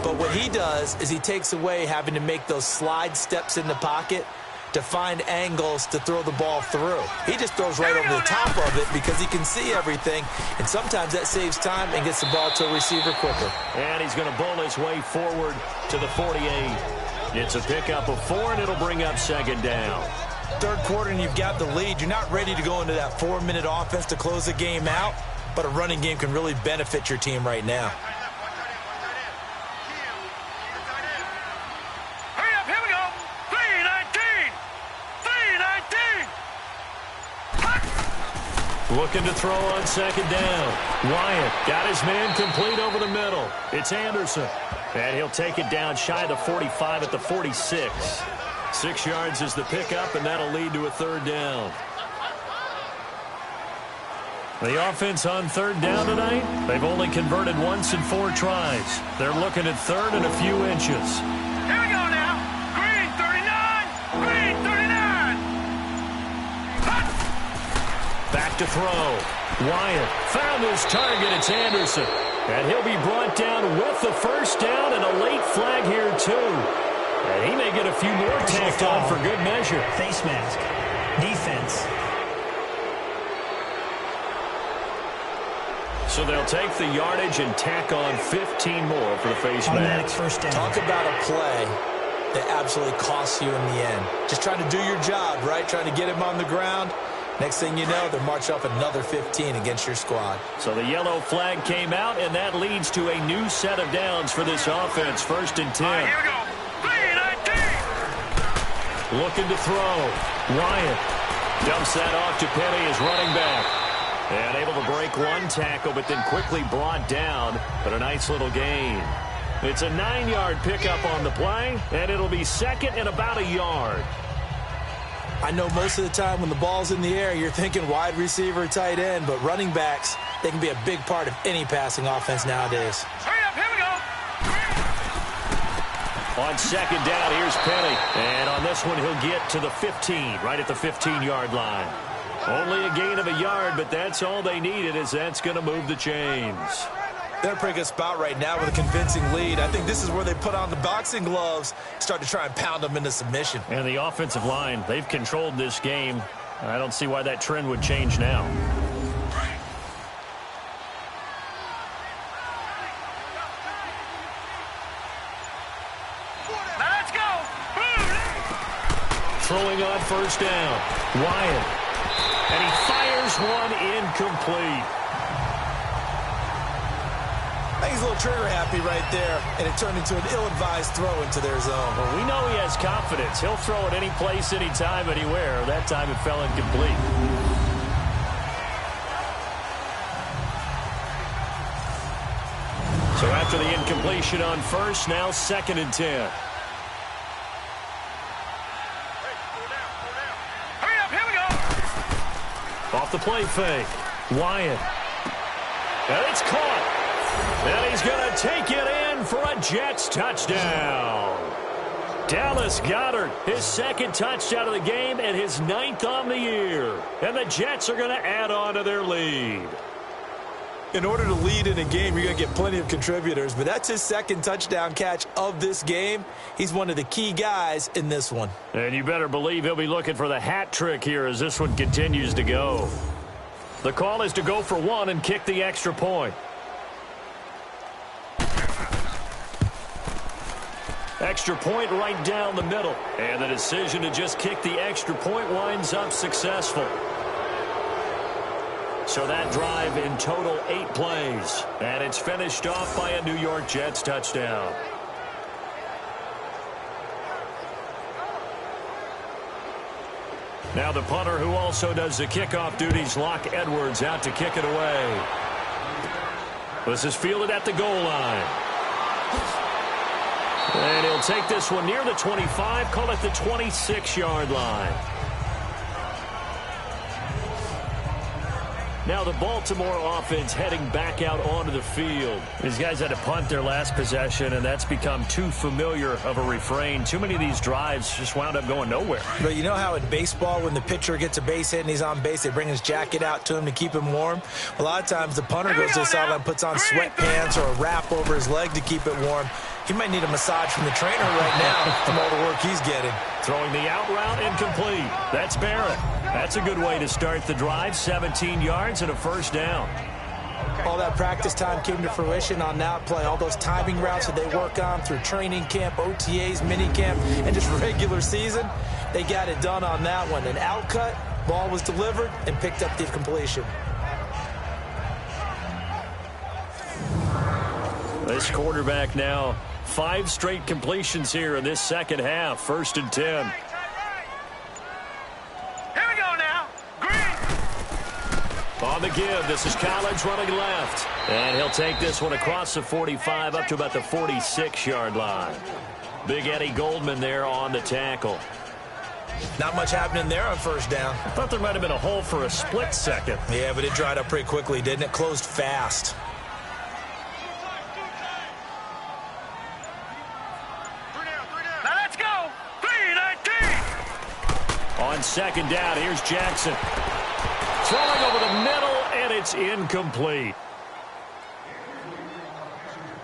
But what he does is he takes away having to make those slide steps in the pocket to find angles to throw the ball through. He just throws right over the top of it because he can see everything, and sometimes that saves time and gets the ball to a receiver quicker. And he's going to bowl his way forward to the 48. It's a pickup of 4, and it'll bring up 2nd down. 3rd quarter, and you've got the lead. You're not ready to go into that 4-minute offense to close the game out, but a running game can really benefit your team right now. Looking to throw on 2nd down. Wyatt got his man complete over the middle. It's Anderson. And he'll take it down shy of the 45 at the 46. 6 yards is the pickup, and that'll lead to a 3rd down. The offense on 3rd down tonight, they've only converted once in 4 tries. They're looking at 3rd and a few inches. Here we go now. Green, 39. to throw. Wyatt found his target. It's Anderson. And he'll be brought down with the first down and a late flag here, too. And he may get a few more tacked on for good measure. Face mask. Defense. So they'll take the yardage and tack on 15 more for the face mask. First down. Talk about a play that absolutely costs you in the end. Just trying to do your job, right? Trying to get him on the ground. Next thing you know, they're marching up another 15 against your squad. So the yellow flag came out, and that leads to a new set of downs for this offense. 1st and 10. All right, here we go. 3-19. Looking to throw. Wyatt dumps that off to Penny as running back. And able to break one tackle, but then quickly brought down. But a nice little gain. It's a 9-yard pickup on the play, and it'll be second and about a yard. I know most of the time when the ball's in the air, you're thinking wide receiver, tight end, but running backs, they can be a big part of any passing offense nowadays. Hurry up, here we go. On second down, here's Penny. And on this one, he'll get to the 15, right at the 15-yard line. Only a gain of a yard, but that's all they needed, as that's going to move the chains. They're in a pretty good spot right now with a convincing lead. I think this is where they put on the boxing gloves, start to try and pound them into submission. And the offensive line, they've controlled this game. I don't see why that trend would change now. Now let's go. Throwing on first down. Wyatt. And he fires one incomplete. I think he's a little trigger happy right there, and it turned into an ill-advised throw into their zone. Well, we know he has confidence. He'll throw it any place, anytime, anywhere. That time it fell incomplete. So after the incompletion on first, now 2nd and 10. Hurry up, here we go. Off the play fake. Wyatt. And it's caught. And he's going to take it in for a Jets touchdown. Dallas Goedert, his 2nd touchdown of the game and his 9th on the year. And the Jets are going to add on to their lead. In order to lead in a game, you're going to get plenty of contributors, but that's his 2nd touchdown catch of this game. He's one of the key guys in this one. And you better believe he'll be looking for the hat trick here as this one continues to go. The call is to go for one and kick the extra point. Extra point right down the middle. And the decision to just kick the extra point winds up successful. So that drive in total 8 plays. And it's finished off by a New York Jets touchdown. Now the punter who also does the kickoff duties, Locke Edwards, out to kick it away. This is fielded at the goal line. And he'll take this one near the 25, call it the 26-yard line. Now the Baltimore offense heading back out onto the field. These guys had to punt their last possession, and that's become too familiar of a refrain. Too many of these drives just wound up going nowhere. But you know how in baseball, when the pitcher gets a base hit and he's on base, they bring his jacket out to him to keep him warm? A lot of times the punter goes to the sideline, puts on sweatpants or a wrap over his leg to keep it warm. He might need a massage from the trainer right now from all the work he's getting. Throwing the out route incomplete. That's Barrett. That's a good way to start the drive. 17 yards and a first down. All that practice time came to fruition on that play. All those timing routes that they work on through training camp, OTAs, mini camp, and just regular season, they got it done on that one. An out cut, ball was delivered, and picked up the completion. This quarterback now 5 straight completions here in this second half. 1st and 10. Here we go now. Green. On the give, this is Collins running left. And he'll take this one across the 45 up to about the 46-yard line. Big Eddie Goldman there on the tackle. Not much happening there on first down. I thought there might have been a hole for a split second. Yeah, but it dried up pretty quickly, didn't it? Closed fast. Now let's go. 3-19. On second down, here's Jackson. Throwing over the middle, and it's incomplete.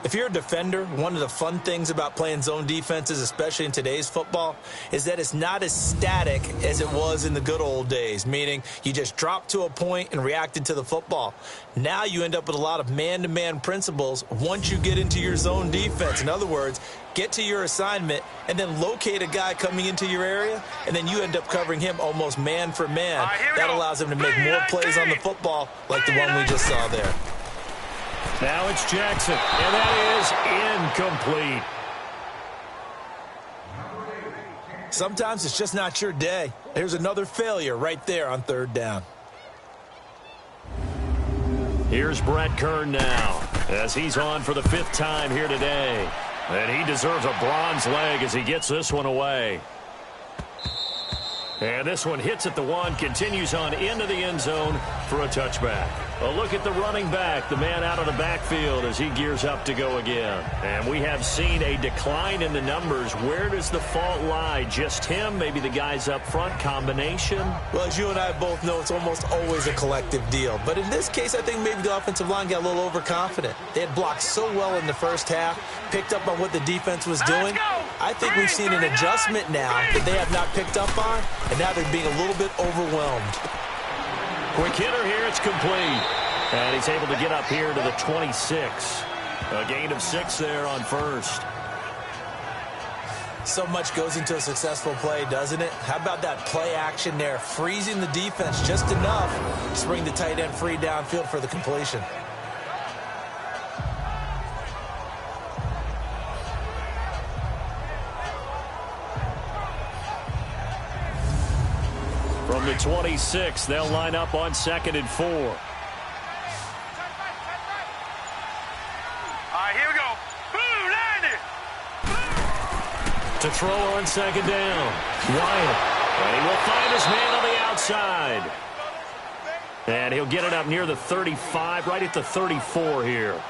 If you're a defender, one of the fun things about playing zone defenses, especially in today's football, is that it's not as static as it was in the good old days, meaning you just dropped to a point and reacted to the football. Now you end up with a lot of man-to-man principles once you get into your zone defense. In other words, get to your assignment and then locate a guy coming into your area, and then you end up covering him almost man for man. That allows him to make more plays on the football like the one we just saw there. Now it's Jackson, and that is incomplete. Sometimes it's just not your day. There's another failure right there on third down. Here's Brett Kern now, as he's on for the 5th time here today. And he deserves a bronze leg as he gets this one away. And this one hits at the 1, continues on into the end zone for a touchback. A look at the running back, the man out of the backfield as he gears up to go again. And we have seen a decline in the numbers. Where does the fault lie? Just him? Maybe the guys up front? Combination? Well, as you and I both know, it's almost always a collective deal. But in this case, I think maybe the offensive line got a little overconfident. They had blocked so well in the first half, picked up on what the defense was doing. I think we've seen an adjustment now that they have not picked up on, and now they're being a little bit overwhelmed. Quick hitter here, it's complete. And he's able to get up here to the 26. A gain of 6 there on first. So much goes into a successful play, doesn't it? How about that play action there, freezing the defense just enough to bring the tight end free downfield for the completion. From the 26, they'll line up on 2nd and 4. All right, here we go. Boom, landed. To throw on 2nd down. Wyatt. And he will find his man on the outside. And he'll get it up near the 35, right at the 34 here.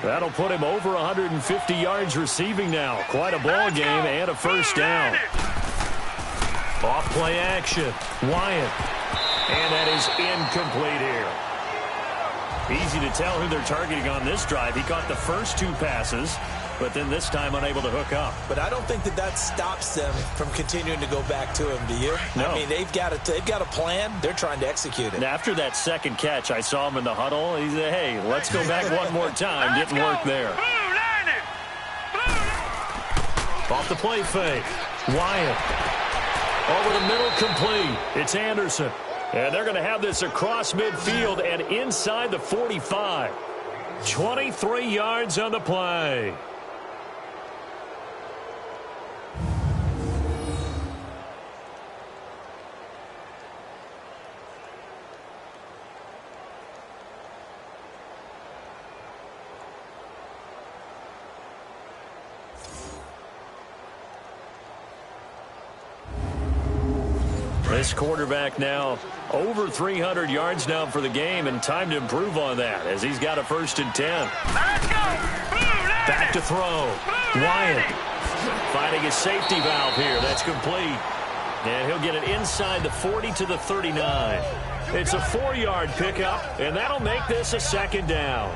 That'll put him over 150 yards receiving now. Quite a ball game and a first down. Off play action. Wyatt. And that is incomplete here. Easy to tell who they're targeting on this drive. He caught the first 2 passes, but then this time unable to hook up. But I don't think that stops them from continuing to go back to him, do you? No. I mean, they've got a plan. They're trying to execute it. And after that second catch, I saw him in the huddle. He said, hey, let's go back one more time. Didn't work there. Boom, landed. Boom. Off the play fake. Wyatt. Over the middle, complete. It's Anderson. And they're going to have this across midfield and inside the 45. 23 yards on the play. This quarterback now over 300 yards now for the game, and time to improve on that as he's got a 1st and 10. Let's go. Boom, Back to throw. Wyatt finding his safety valve here. That's complete. And he'll get it inside the 40 to the 39. It's a 4-yard pickup, and that'll make this a 2nd down.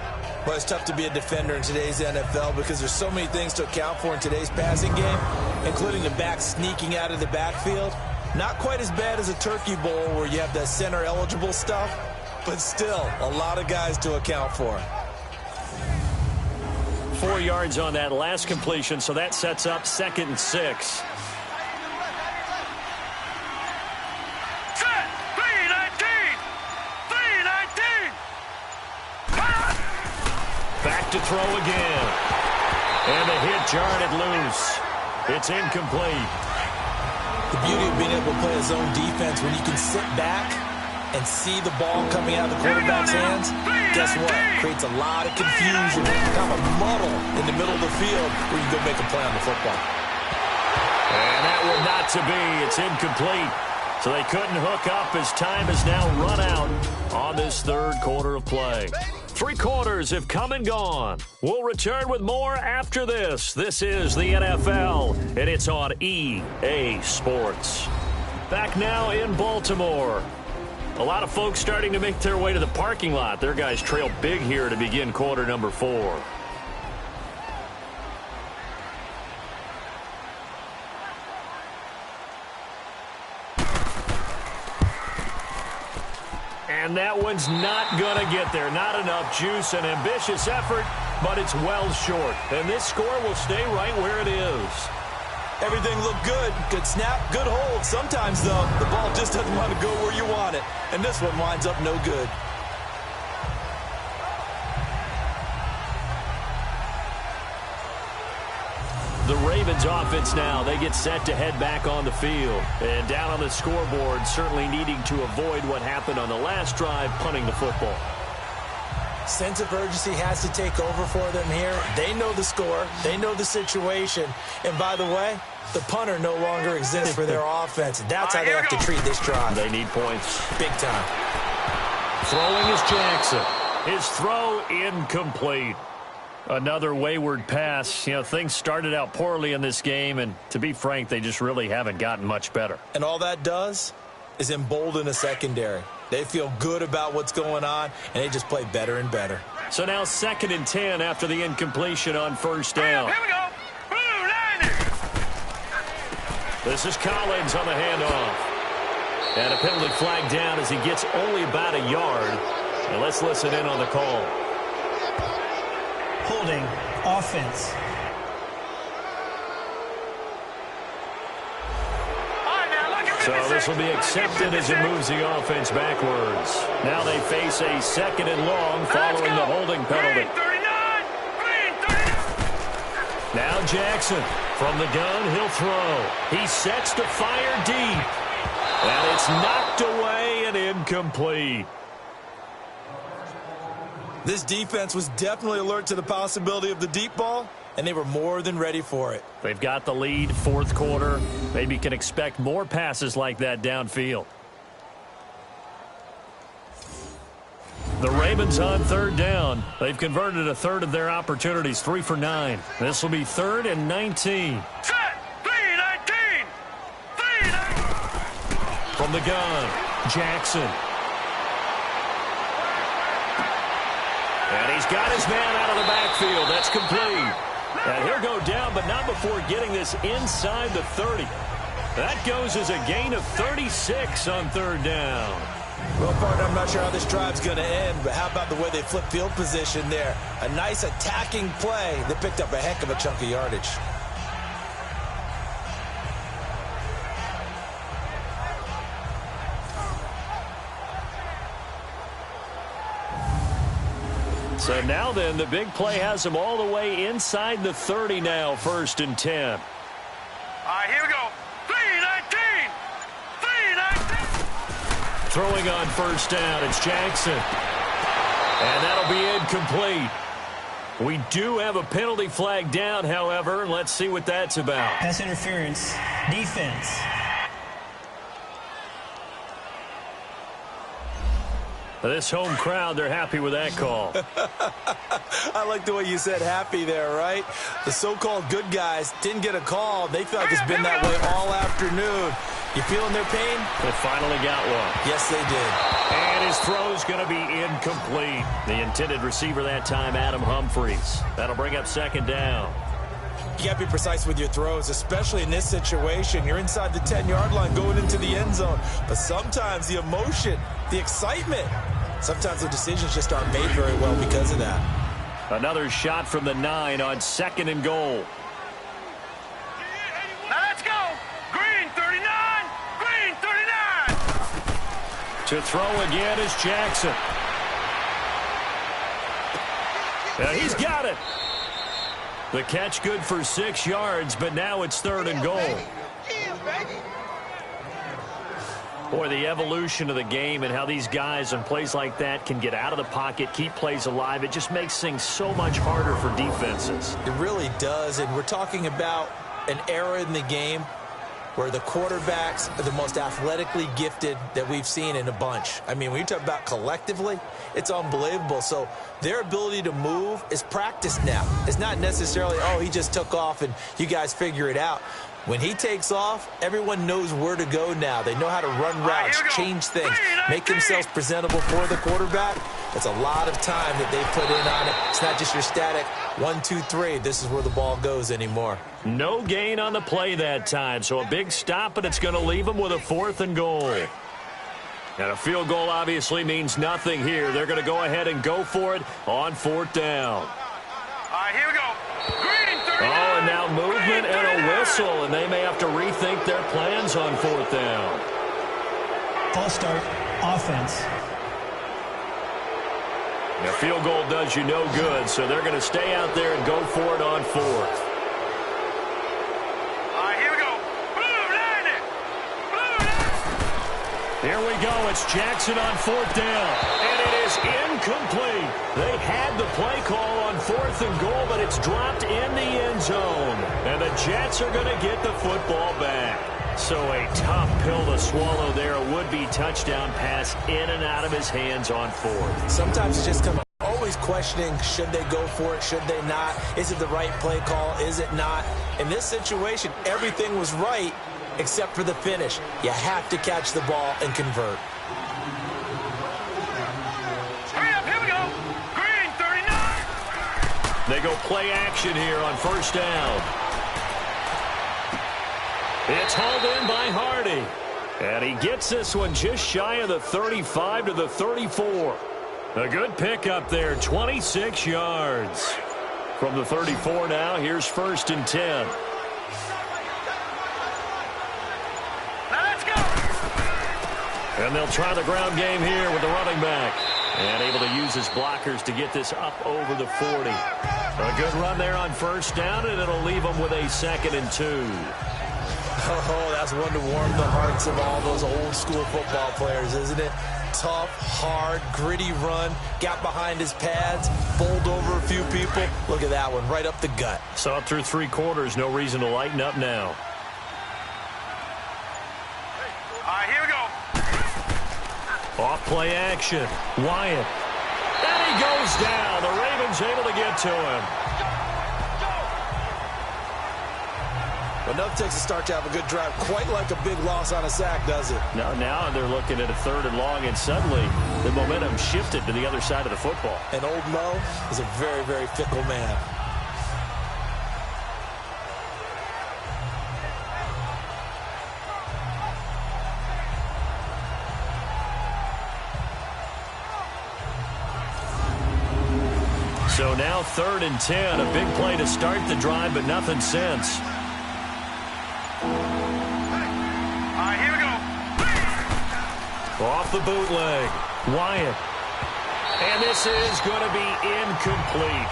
Well, it's tough to be a defender in today's NFL because there's so many things to account for in today's passing game, including the back sneaking out of the backfield. Not quite as bad as a turkey bowl where you have that center-eligible stuff, but still a lot of guys to account for. 4 yards on that last completion, so that sets up 2nd and 6. Set. 319. 319. Back to throw again. And the hit jarred it loose. It's incomplete. The beauty of being able to play a zone defense when you can sit back and see the ball coming out of the quarterback's hands, guess what? Creates a lot of confusion, kind of a muddle in the middle of the field where you go make a play on the football. And that will not to be. It's incomplete. So they couldn't hook up as time has now run out on this 3rd quarter of play. 3 quarters have come and gone. We'll return with more after this. This is the NFL, and it's on EA Sports. Back now in Baltimore. A lot of folks starting to make their way to the parking lot. Their guys trail big here to begin quarter number 4. And that one's not going to get there. Not enough juice. An ambitious effort, but it's well short. And this score will stay right where it is. Everything looked good. Good snap, good hold. Sometimes, though, the ball just doesn't want to go where you want it. And this one winds up no good. The Ravens offense now, they get set to head back on the field. And down on the scoreboard, certainly needing to avoid what happened on the last drive, punting the football. Sense of urgency has to take over for them here. They know the score. They know the situation. And by the way, the punter no longer exists for their offense. That's how they have to treat this drive. They need points. Big time. Throwing is Jackson. His throw incomplete. Another wayward pass. You know, things started out poorly in this game, and to be frank, they just really haven't gotten much better. And all that does is embolden a secondary. They feel good about what's going on, and they just play better and better. So now 2nd and 10 after the incompletion on first down. Here we go. Blue Niners. This is Collins on the handoff. And a penalty flag down as he gets only about a yard. And let's listen in on the call. Holding offense. So this will be accepted as it moves the offense backwards. Now they face a 2nd and long following the holding penalty. Now Jackson from the gun, he'll throw. He sets to fire deep. And it's knocked away and incomplete. This defense was definitely alert to the possibility of the deep ball, and they were more than ready for it. They've got the lead, 4th quarter. Maybe can expect more passes like that downfield. The Ravens on 3rd down. They've converted a third of their opportunities, 3 for 9. This will be 3rd and 19. Set. 3-19. 3-19. From the gun, Jackson. And he's got his man out of the backfield. That's complete. And he'll go down, but not before getting this inside the 30. That goes as a gain of 36 on 3rd down. Well, partner, I'm not sure how this drive's going to end, but how about the way they flip field position there? A nice attacking play that picked up a heck of a chunk of yardage. So now then, the big play has them all the way inside the 30 now, 1st and 10. All right, here we go. 3-19. 3-19. Throwing on 1st down, it's Jackson. And that'll be incomplete. We do have a penalty flag down, however. Let's see what that's about. Pass interference. Defense. This home crowd, they're happy with that call. I like the way you said happy there, right? The so-called good guys didn't get a call. They feel like it's been that way all afternoon. You feeling their pain? They finally got one. Yes, they did. And his throw's going to be incomplete. The intended receiver that time, Adam Humphries. That'll bring up 2nd down. You got to be precise with your throws, especially in this situation. You're inside the 10-yard line going into the end zone. But sometimes the emotion, the excitement, sometimes the decisions just aren't made very well because of that. Another shot from the 9 on 2nd and goal. Now let's go. Green 39. Green 39. To throw again is Jackson. And he's got it. The catch good for 6 yards, but now it's 3rd and goal. Boy, the evolution of the game and how these guys on plays like that can get out of the pocket, keep plays alive, it just makes things so much harder for defenses. It really does, and we're talking about an era in the game where the quarterbacks are the most athletically gifted that we've seen in a bunch. I mean, when you talk about collectively, it's unbelievable. So their ability to move is practiced now. It's not necessarily, oh, he just took off and you guys figure it out. When he takes off, everyone knows where to go now. They know how to run routes, change things, make themselves presentable for the quarterback. That's a lot of time that they put in on it. It's not just your static 1, 2, 3. This is where the ball goes anymore. No gain on the play that time, so a big stop, and it's going to leave them with a 4th and goal. And a field goal obviously means nothing here. They're going to go ahead and go for it on 4th down. All right, here we go. Green, 39. Oh, and now movement and a whistle, and they may have to rethink their plans on 4th down. False start, offense. A field goal does you no good, so they're going to stay out there and go for it on 4th. All right, here we go. Blue, line it. Blue, line. Here we go. It's Jackson on 4th down, and it is incomplete. They had the play call on 4th and goal, but it's dropped in the end zone, and the Jets are going to get the football back. So a tough pill to swallow there. A would-be touchdown pass in and out of his hands on 4th. Sometimes it's just always questioning, should they go for it, should they not? Is it the right play call, is it not? In this situation, everything was right except for the finish. You have to catch the ball and convert. Hurry up, here we go. Green, 39. They go play action here on 1st down. It's hauled in by Hardy. And he gets this one just shy of the 35 to the 34. A good pickup there, 26 yards. From the 34 now, here's 1st and 10. Now let's go. And they'll try the ground game here with the running back. And able to use his blockers to get this up over the 40. A good run there on 1st down, and it'll leave them with a 2nd and 2. Oh, that's one to warm the hearts of all those old-school football players, isn't it? Tough, hard, gritty run, got behind his pads, bowled over a few people. Look at that one, right up the gut. Saw it through 3 quarters, no reason to lighten up now. All right, here we go. Off play action, Wyatt. And he goes down. The Ravens able to get to him. Enough takes a start to have a good drive. Quite like a big loss on a sack, does it? Now they're looking at a 3rd and long, and suddenly the momentum shifted to the other side of the football. And old Mo is a very, very fickle man. So now 3rd and 10. A big play to start the drive, but nothing since. Off the bootleg, Wyatt. And this is going to be incomplete.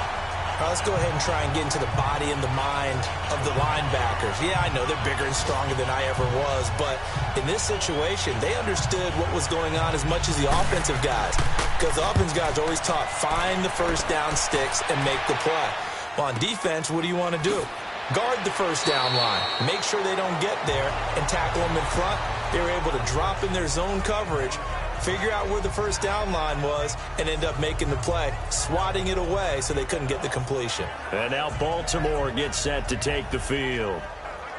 Let's go ahead and try and get into the body and the mind of the linebackers. Yeah, I know they're bigger and stronger than I ever was, but in this situation, they understood what was going on as much as the offensive guys, because the offensive guys are always taught, find the 1st down sticks and make the play. Well, on defense, what do you want to do? Guard the 1st down line. Make sure they don't get there and tackle them in front. They were able to drop in their zone coverage, figure out where the 1st down line was, and end up making the play, swatting it away so they couldn't get the completion. And now Baltimore gets set to take the field.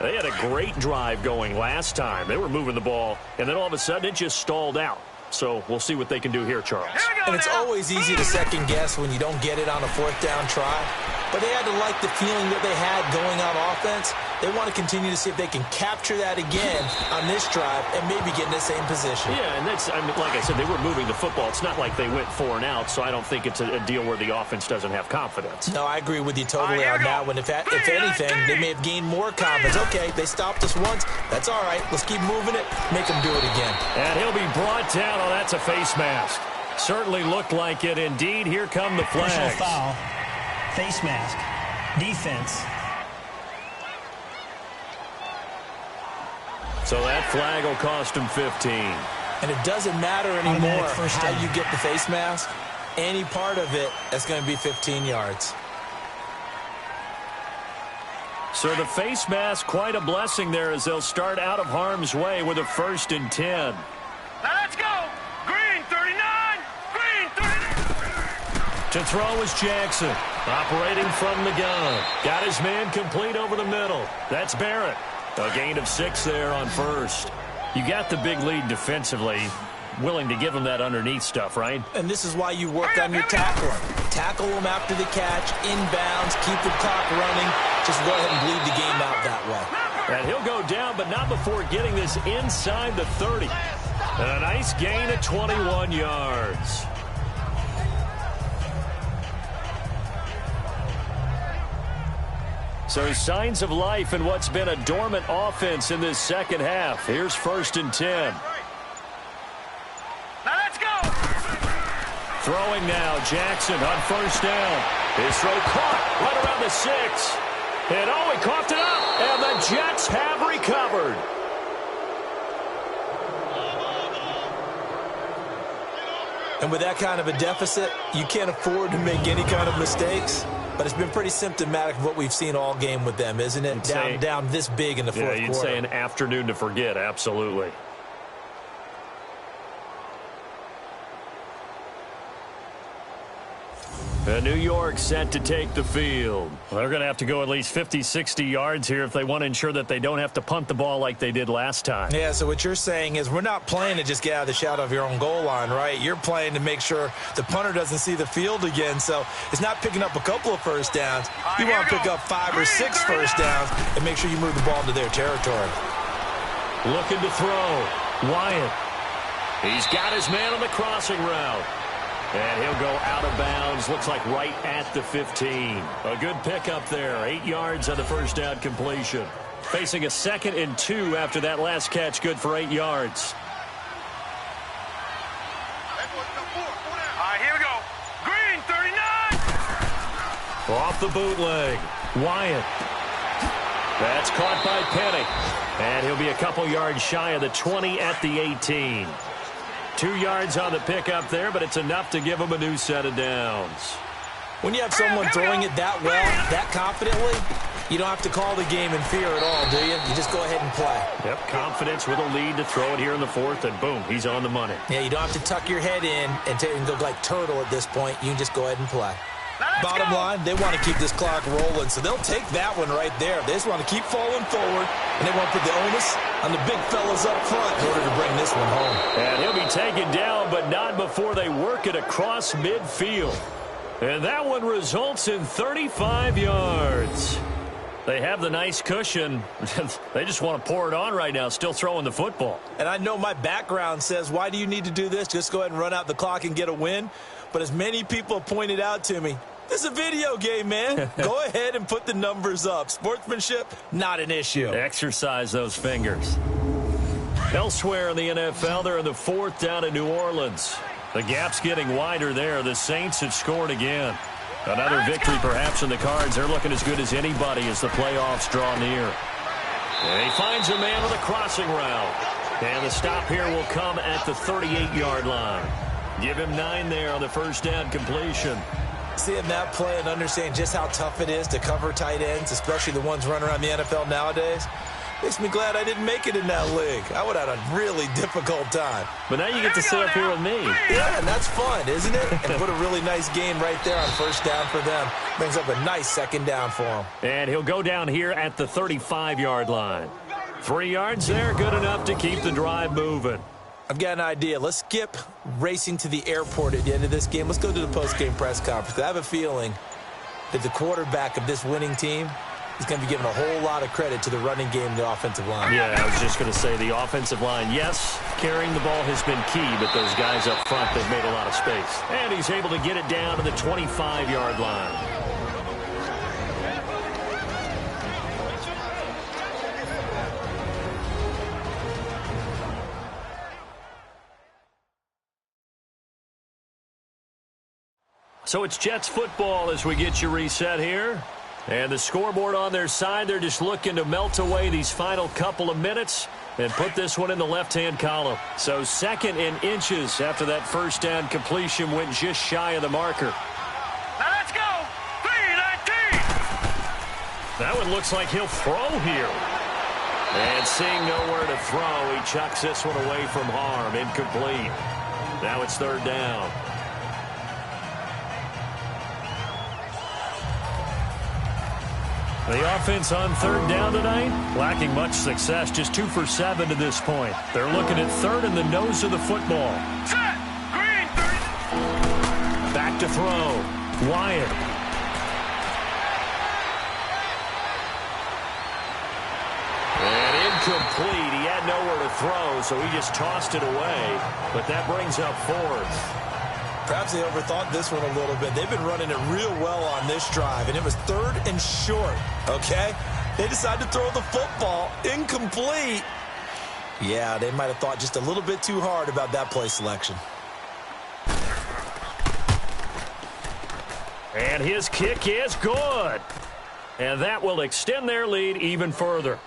They had a great drive going last time. They were moving the ball, and then all of a sudden it just stalled out. So we'll see what they can do here, Charles. And it's always easy to second guess when you don't get it on a 4th down try. But they had to like the feeling that they had going on offense. They want to continue to see if they can capture that again on this drive and maybe get in the same position. Yeah, and that's, I mean, like I said, they were moving the football. It's not like they went 4 and out, so I don't think it's a deal where the offense doesn't have confidence. No, I agree with you totally on that one. If anything, they may have gained more confidence. Okay, they stopped us once. That's all right. Let's keep moving it. Make them do it again. And he'll be brought down. Oh, that's a face mask. Certainly looked like it. Indeed, here come the flags. Personal foul. Face mask. Defense. So that flag will cost him 15. And it doesn't matter anymore how you get the face mask. Any part of it, that's going to be 15 yards. So the face mask, quite a blessing there as they'll start out of harm's way with a 1st and 10. Now let's go. Green, 39. Green, 39. To throw is Jackson. Operating from the gun. Got his man complete over the middle. That's Barrett. A gain of 6 there on first. You got the big lead defensively. Willing to give them that underneath stuff, right? And this is why you work on your tackling. Tackle them after the catch, inbounds, keep the clock running. Just go ahead and bleed the game out that way. And he'll go down, but not before getting this inside the 30. And a nice gain of 21 yards. So signs of life in what's been a dormant offense in this second half. Here's 1st and 10. Throwing now, Jackson on 1st down. His throw caught right around the 6. And he coughed it up, and the Jets have recovered. And with that kind of a deficit, you can't afford to make any kind of mistakes. But it's been pretty symptomatic of what we've seen all game with them, isn't it? Down this big in the fourth quarter. Yeah, you'd say an afternoon to forget, absolutely. New York set to take the field. Well, they're going to have to go at least 50, 60 yards here if they want to ensure that they don't have to punt the ball like they did last time. Yeah, so what you're saying is we're not playing to just get out of the shadow of your own goal line, right? You're playing to make sure the punter doesn't see the field again. So it's not picking up a couple of first downs. You want to pick up 5 or 6 first downs and make sure you move the ball into their territory. Looking to throw. Wyatt. He's got his man on the crossing route. And he'll go out of bounds, looks like right at the 15. A good pickup there, 8 yards on the first down completion. Facing a 2nd and 2 after that last catch, good for 8 yards. All right, here we go. Green, 39. Off the bootleg, Wyatt. That's caught by Penny. And he'll be a couple yards shy of the 20 at the 18. 2 yards on the pickup there, but it's enough to give him a new set of downs. When you have someone throwing it that well, that confidently, you don't have to call the game in fear at all, do you? You just go ahead and play. Yep, confidence with a lead to throw it here in the 4th, and boom, he's on the money. Yeah, you don't have to tuck your head in and go like turtle at this point. You can just go ahead and play. Bottom line, they want to keep this clock rolling, so they'll take that one right there. They just want to keep falling forward, and they want to put the onus on the big fellas up front in order to bring this one home. And he'll be taken down, but not before they work it across midfield. And that one results in 35 yards. They have the nice cushion. They just want to pour it on right now, still throwing the football. And I know my background says, why do you need to do this? Just go ahead and run out the clock and get a win. But as many people pointed out to me, this is a video game, man. Go ahead and put the numbers up. Sportsmanship, not an issue. Exercise those fingers. Elsewhere in the NFL, they're in the 4th down in New Orleans. The gap's getting wider there. The Saints have scored again. Another victory perhaps in the cards. They're looking as good as anybody as the playoffs draw near. And he finds a man on the crossing route. And the stop here will come at the 38-yard line. Give him 9 there on the first down completion. Seeing that play and understanding just how tough it is to cover tight ends, especially the ones running around the NFL nowadays, makes me glad I didn't make it in that league. I would have had a really difficult time. But now you get to sit up here with me. Yeah, and that's fun, isn't it? And put a really nice game right there on first down for them. Brings up a nice 2nd down for him. And he'll go down here at the 35-yard line. 3 yards there, good enough to keep the drive moving. I've got an idea. Let's skip racing to the airport at the end of this game. Let's go to the post-game press conference. I have a feeling that the quarterback of this winning team is going to be given a whole lot of credit to the running game and the offensive line. Yeah, I was just going to say the offensive line, yes, carrying the ball has been key, but those guys up front, they've made a lot of space. And he's able to get it down to the 25-yard line. So it's Jets football as we get you reset here. And the scoreboard on their side, they're just looking to melt away these final couple of minutes and put this one in the left-hand column. So 2nd and inches after that first down completion went just shy of the marker. Now let's go. 3-19. That one looks like he'll throw here. And seeing nowhere to throw, he chucks this one away from harm. Incomplete. Now it's 3rd down. The offense on third down tonight, lacking much success, just 2 for 7 to this point. They're looking at third in the nose of the football. Set. Green 30. Back to throw. Wyatt. And incomplete. He had nowhere to throw, so he just tossed it away. But that brings up fourth. Perhaps they overthought this one a little bit. They've been running it real well on this drive, and it was third and short, okay? They decided to throw the football incomplete. Yeah, they might have thought just a little bit too hard about that play selection. And his kick is good. And that will extend their lead even further.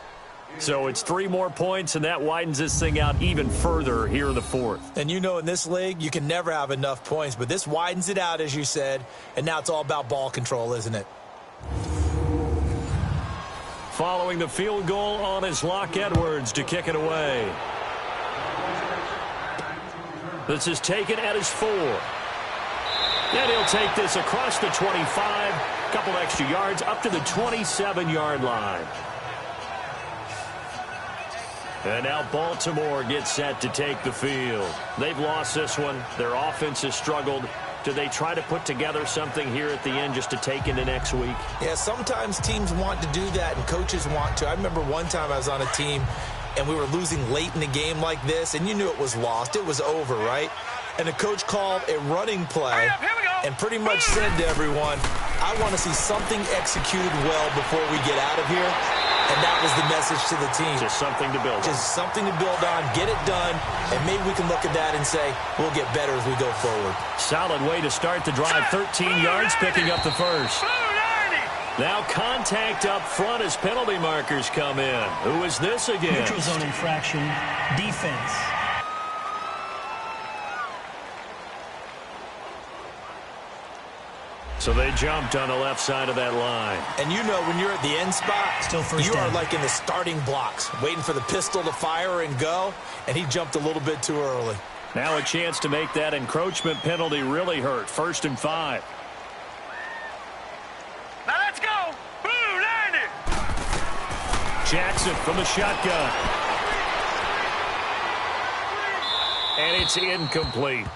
So it's 3 more points, and that widens this thing out even further here in the fourth. And you know in this league, you can never have enough points, but this widens it out, as you said, and now it's all about ball control, isn't it? Following the field goal on his Locke Edwards to kick it away. This is taken at his 4. And he'll take this across the 25, a couple extra yards, up to the 27-yard line. And now Baltimore gets set to take the field. They've lost this one. Their offense has struggled. Do they try to put together something here at the end just to take into next week? Yeah, sometimes teams want to do that and coaches want to. I remember one time I was on a team and we were losing late in the game like this, and you knew it was lost. It was over, right? And the coach called a running play and pretty much said to everyone, I want to see something executed well before we get out of here. And that was the message to the team. Just something to build on. Just something to build on, get it done, and maybe we can look at that and say, we'll get better as we go forward. Solid way to start the drive. 13 yards, picking up the first. Now contact up front as penalty markers come in. Who is this again? Neutral zone infraction, defense. So they jumped on the left side of that line. And you know when you're at the end spot, you are like in the starting blocks, waiting for the pistol to fire and go, and he jumped a little bit too early. Now a chance to make that encroachment penalty really hurt. 1st and 5. Now let's go. Blue 90. Jackson from the shotgun. And it's incomplete.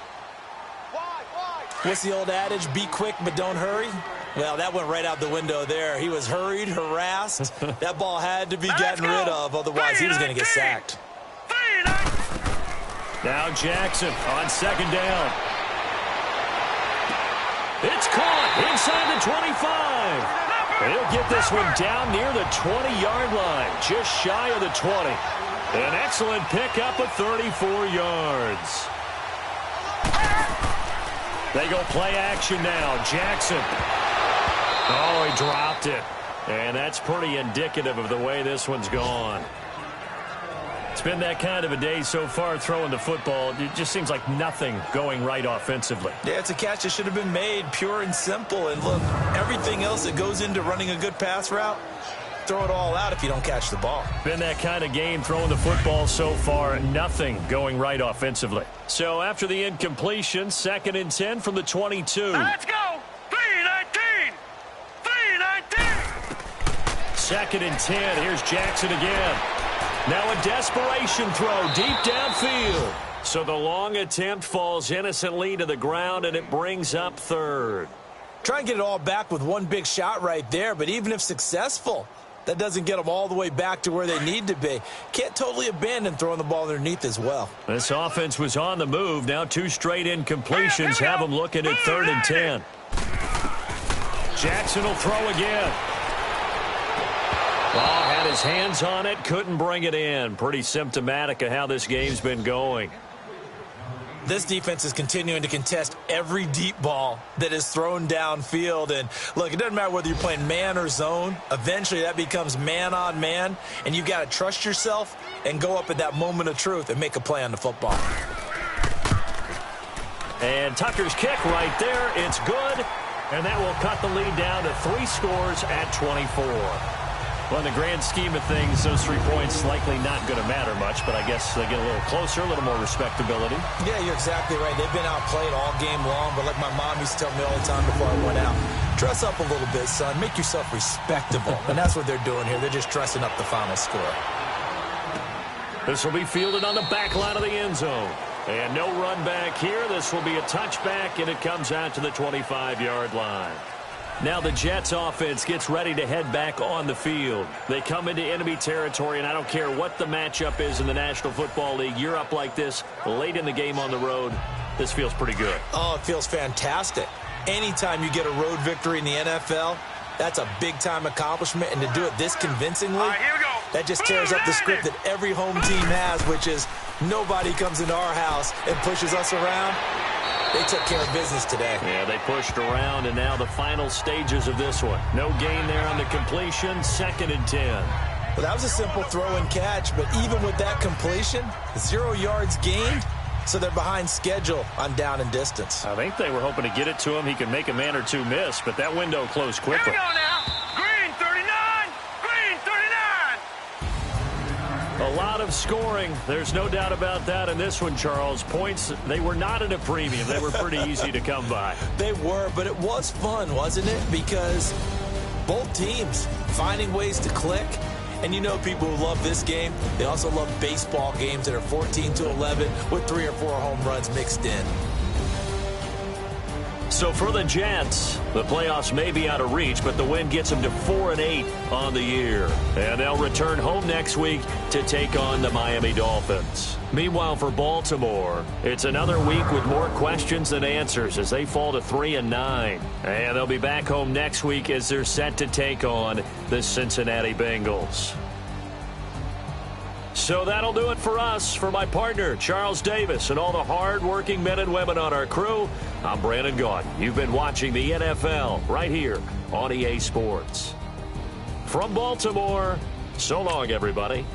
What's the old adage? Be quick, but don't hurry. Well, that went right out the window there. He was hurried, harassed. That ball had to be gotten rid of, otherwise he was going to get sacked. Now Jackson on 2nd down. It's caught inside the 25. He'll get this one down near the 20-yard line, just shy of the 20. An excellent pickup of 34 yards. They go play action now. Jackson. Oh, he dropped it. And that's pretty indicative of the way this one's gone. It's been that kind of a day so far throwing the football. It just seems like nothing going right offensively. Yeah, it's a catch that should have been made, pure and simple. And look, everything else that goes into running a good pass route, throw it all out if you don't catch the ball. Been that kind of game throwing the football so far. Nothing going right offensively. So after the incompletion, 2nd and 10 from the 22. Now let's go. 3-19. 3-19. 2nd and 10. Here's Jackson again. Now a desperation throw deep downfield. So the long attempt falls innocently to the ground, and it brings up 3rd. Try and get it all back with one big shot right there, but even if successful, that doesn't get them all the way back to where they need to be. Can't totally abandon throwing the ball underneath as well. This offense was on the move. Now 2 straight incompletions have them looking at 3rd and 10. Jackson will throw again. Oh, had his hands on it, couldn't bring it in. Pretty symptomatic of how this game's been going. This defense is continuing to contest every deep ball that is thrown downfield. And look, it doesn't matter whether you're playing man or zone. Eventually that becomes man on man, and you've got to trust yourself and go up at that moment of truth and make a play on the football. And Tucker's kick right there. It's good. And that will cut the lead down to 3 scores at 24. Well, in the grand scheme of things, those 3 points likely not going to matter much, but I guess they get a little closer, a little more respectability. Yeah, you're exactly right. They've been outplayed all game long, but like my mom used to tell me all the time before I went out, Dress up a little bit, son. Make yourself respectable. And that's what they're doing here. They're just dressing up the final score. This will be fielded on the back line of the end zone. And no run back here. This will be a touchback, and it comes out to the 25-yard line. Now the Jets offense gets ready to head back on the field. They come into enemy territory, and I don't care what the matchup is in the National Football League. You're up like this late in the game on the road. This feels pretty good. Oh, it feels fantastic. Anytime you get a road victory in the NFL, that's a big-time accomplishment. And to do it this convincingly, here we go. that just tears up the script that every home team has, which is nobody comes into our house and pushes us around. They took care of business today. Yeah, they pushed around, and now the final stages of this one. No gain there on the completion, 2nd and 10. Well, that was a simple throw and catch, but even with that completion, 0 yards gained, so they're behind schedule on down and distance. I think they were hoping to get it to him. He could make a man or two miss, but that window closed Here quickly. we go now. Green 39. Green 39. A lot of scoring. There's no doubt about that in this one, Charles. Points, they were not at a premium. They were pretty easy to come by. They were, but it was fun, wasn't it? Because both teams finding ways to click. And you know people who love this game, they also love baseball games that are 14-11 with 3 or 4 home runs mixed in. So for the Jets, the playoffs may be out of reach, but the win gets them to 4-8 on the year. And they'll return home next week to take on the Miami Dolphins. Meanwhile, for Baltimore, it's another week with more questions than answers as they fall to 3-9. And they'll be back home next week as they're set to take on the Cincinnati Bengals. So that'll do it for us. For my partner, Charles Davis, and all the hard-working men and women on our crew, I'm Brandon Gaudin. You've been watching the NFL right here on EA Sports. From Baltimore, so long, everybody.